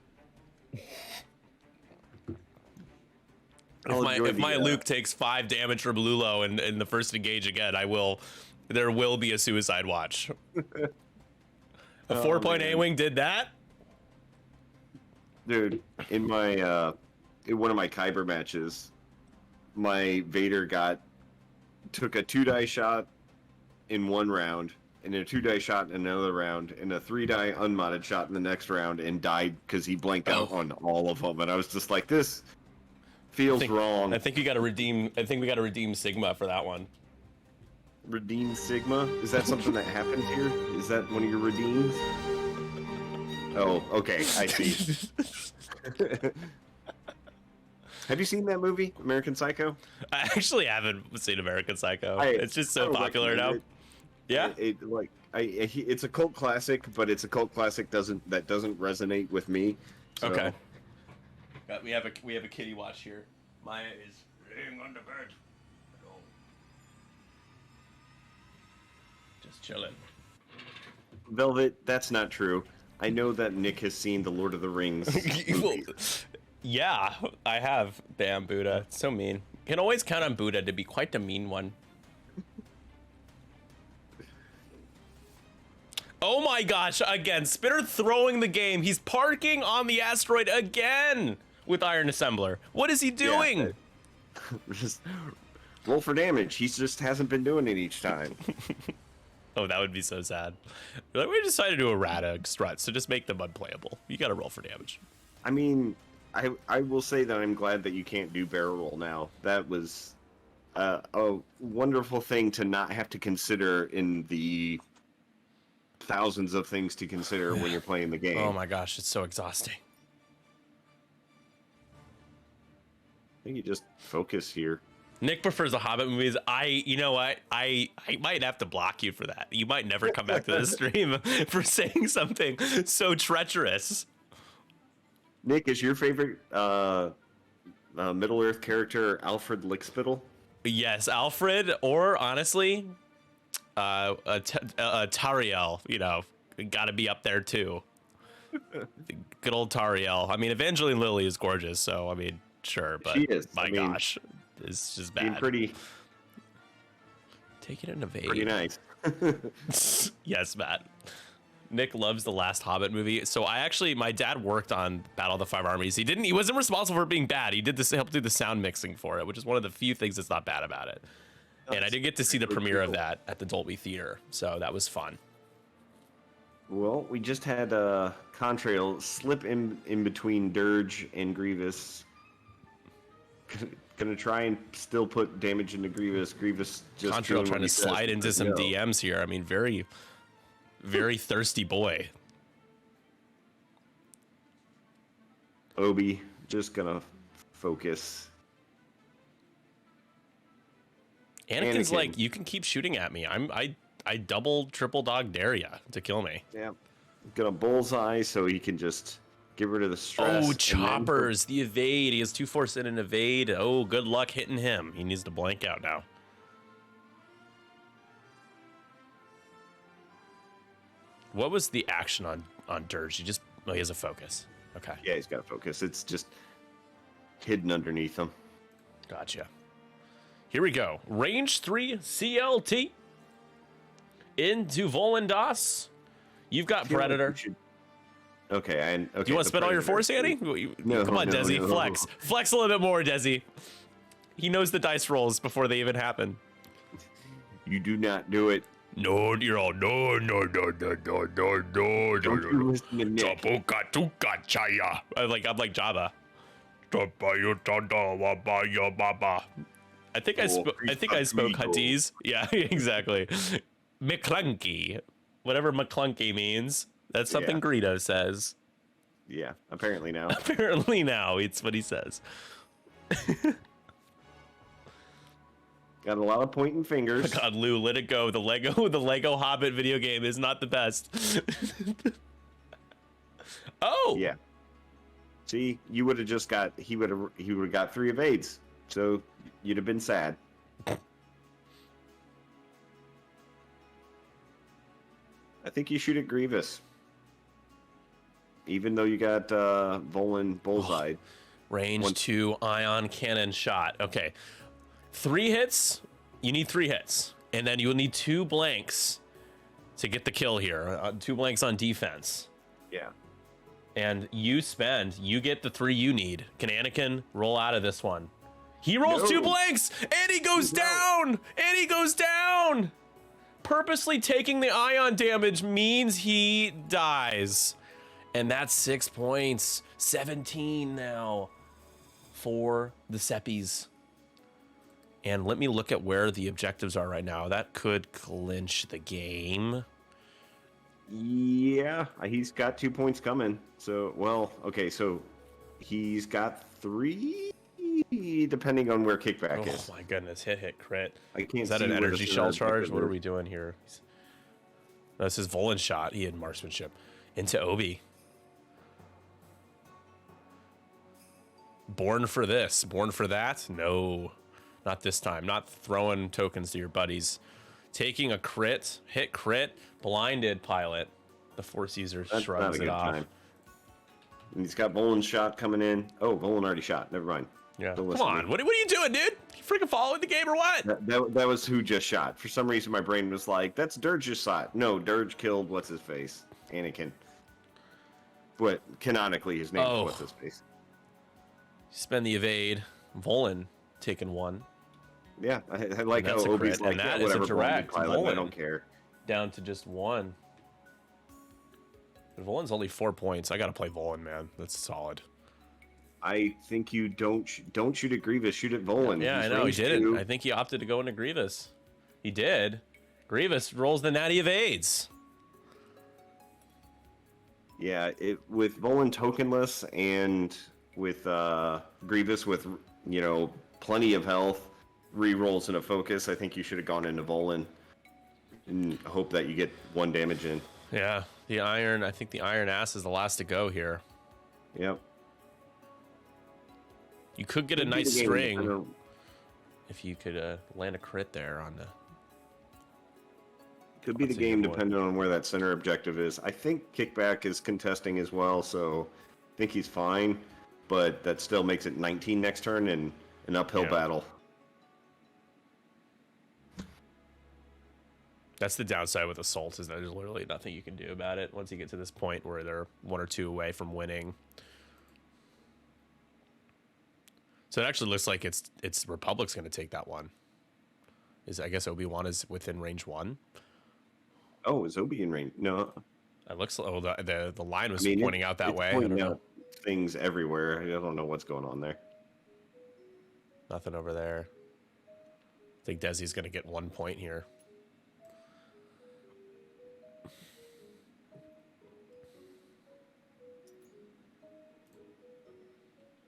If my Luke takes 5 damage from Lulo in the first engage again, there will be a suicide watch. A 4-point A-Wing did that? Dude, in my in one of my Kyber matches, my Vader took a 2-die shot in one round, and a 2-die shot in another round, and a 3-die unmodded shot in the next round, and died because he blanked out on all of them. And I was just like, this feels wrong. I think we got to redeem Sigma for that one. Redeem Sigma? Is that something that happens here? Is that one of your redeems? Oh, okay, I see. Have you seen that movie, American Psycho? I actually haven't seen American Psycho. It's just so popular now. Yeah, it's a cult classic, but it's a cult classic that doesn't resonate with me. So. Okay. We have a kitty watch here. Maya is laying on the bed. Just chilling. Velvet, that's not true. I know that Nick has seen the Lord of the Rings. Yeah, I have. Damn, Buddha. It's so mean. You can always count on Buddha to be quite the mean one. Oh my gosh, again, Spitter throwing the game. He's parking on the asteroid again with Iron Assembler. What is he doing? Yeah, just roll for damage. He just hasn't been doing it each time. Oh, that would be so sad. Like, we decided to do a Rada strut, so just make them unplayable. You gotta roll for damage. I mean, I will say that I'm glad that you can't do barrel roll now. That was a wonderful thing to not have to consider in the thousands of things to consider when you're playing the game. Oh my gosh, it's so exhausting. I think you just focus here. Nick prefers the Hobbit movies. You know what? I might have to block you for that. You might never come back to the stream for saying something so treacherous. Nick, is your favorite Middle-earth character Alfred Lickspittle? Yes, Alfred, or honestly, Tariel. You know, got to be up there too. Good old Tariel. I mean, Evangeline Lilly is gorgeous, so I mean, sure, but she is. my gosh, is just Being bad. pretty Take it in evade. pretty nice. Yes, Matt. Nick loves the last Hobbit movie. So my dad worked on Battle of the Five Armies. He wasn't responsible for it being bad. He did this, helped do the sound mixing for it, which is one of the few things that's not bad about it. And I did get to see the premiere of that at the Dolby Theater, so that was fun. Well, we just had Contrail slip in between Dirge and Grievous. Gonna try and still put damage into Grievous. Grievous just Contrail trying to slide into some DMs here. I mean, very, very thirsty boy. Obi just gonna focus. Anakin's like, you can keep shooting at me. I double, triple dog dare ya to kill me. Yeah, gonna bullseye so he can just get rid of the stress. Oh, choppers, the evade. He has 2 force in an evade. Oh, good luck hitting him. He needs to blank out now. What was the action on Dirge? He has a focus. Okay. Yeah, he's got to focus. It's just hidden underneath him. Gotcha. Here we go. Range 3 CLT into Volandas. You've got Predator. Okay. Do you want to spend all your force, Andy? No, come on, no, Desi. no. Flex a little bit more, Desi. He knows the dice rolls before they even happen. You do not do it. No, you're all no. Don't you listen to Nick. I'm like Java. I think I spoke Huttese. Yeah, exactly. McClunky. Whatever McClunky means. That's something Greedo says. Yeah, apparently now. Apparently now, it's what he says. Got a lot of pointing fingers. God, Lou, let it go. The Lego Hobbit video game is not the best. Oh. Yeah. See, you would have just got he would have got 3 evades. So you'd have been sad. I think you shoot at Grievous. Even though you got Volan bullseye. Range 2 ion cannon shot. Okay. 3 hits. You need 3 hits. And then you'll need 2 blanks to get the kill here. 2 blanks on defense. Yeah. And you get the 3 you need. Can Anakin roll out of this one? He rolls 2 blanks and he goes down. And he goes down. Purposely taking the ion damage means he dies. And that's 6 points. 17 now for the Seppies. And let me look at where the objectives are right now. That could clinch the game. Yeah, he's got 2 points coming. So, well, okay, so he's got 3, depending on where kickback is. Oh my goodness, hit, crit. I can't Is that see an where energy the shell third charge? objective What are is. we doing here? This is Volan shot. He had marksmanship. Into Obi. Born for this. Born for that? No. Not this time. Not throwing tokens to your buddies. Taking a crit. Hit crit. Blinded pilot. The Force user That's shrugs not a it good off. time. And he's got Volan's shot coming in. Oh, Volan already shot. Never mind. Yeah. Don't Come listen to on. me. What are you doing, dude? You freaking following the game or what? That was who just shot. For some reason, my brain was like, that's Dirge's shot. No, Dirge killed what's-his-face? Anakin. But canonically, his name is what's-his-face. Spend the evade. Volan taking 1. Yeah, I like how that's a Obi's crit, like, and that yeah, is a whatever, direct pilot, I Volan. don't care. Down to just 1. But Volan's only 4 points. I gotta play Volan, man. That's solid. I think you don't shoot at Grievous, shoot at Volan. Yeah, He's I know he range didn't. 2. I think he opted to go into Grievous. He did. Grievous rolls the natty evades. Yeah, with Volan tokenless and with Grievous with plenty of health, re-rolls and a focus, I think you should have gone into Volan and hope that you get 1 damage in. Yeah, I think the iron ass is the last to go here. Yep. You could get a Could be nice the game, string if you could land a crit there on the. Could be the That's a game good one. depending on where that center objective is. I think Kickback is contesting as well, so I think he's fine. But that still makes it 19 next turn and an uphill battle. That's the downside with Assault, is that there's literally nothing you can do about it once you get to this point where they're 1 or 2 away from winning. So it actually looks like it's Republic's going to take that one. I guess Obi-Wan is within range 1. Oh, is Obi in range? No. It looks like the line was pointing out that way. I Pointing don't know. out things everywhere. I don't know what's going on there. Nothing over there. I think Desi's going to get 1 point here.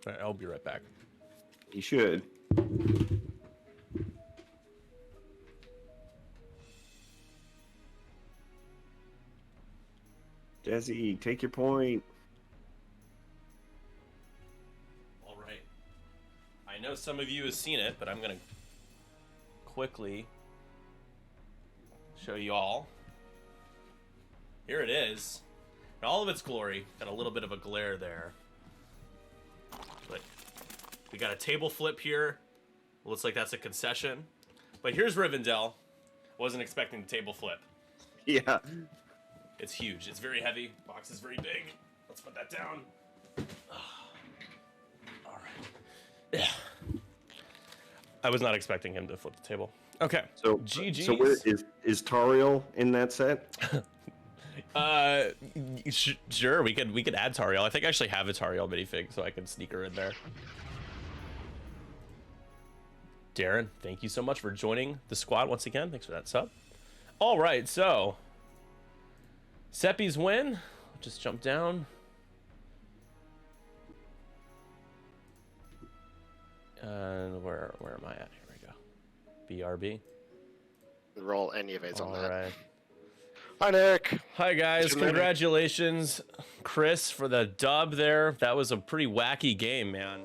All right, I'll be right back. You should. Desi, take your point. All right. I know some of you have seen it, but I'm going to quickly show you all. Here it is. In all of its glory. Got a little bit of a glare there. But we got a table flip here. Looks like that's a concession. But here's Rivendell. Wasn't expecting the table flip. Yeah. It's huge. It's very heavy. Box is very big. Let's put that down. All right. Yeah. I was not expecting him to flip the table. Okay. So GG's. So where is Tariel in that set? Sure. We could add Tariel. I think I actually have a Tariel minifig, so I can sneak her in there. Darren, thank you so much for joining the squad once again. Thanks for that sub. All right, so Seppi's win. Just jump down. And where am I at? Here we go. BRB. Roll any evades on All that. right. Hi, Nick. Hi guys, What's your name? congratulations, Chris, for the dub there. That was a pretty wacky game, man.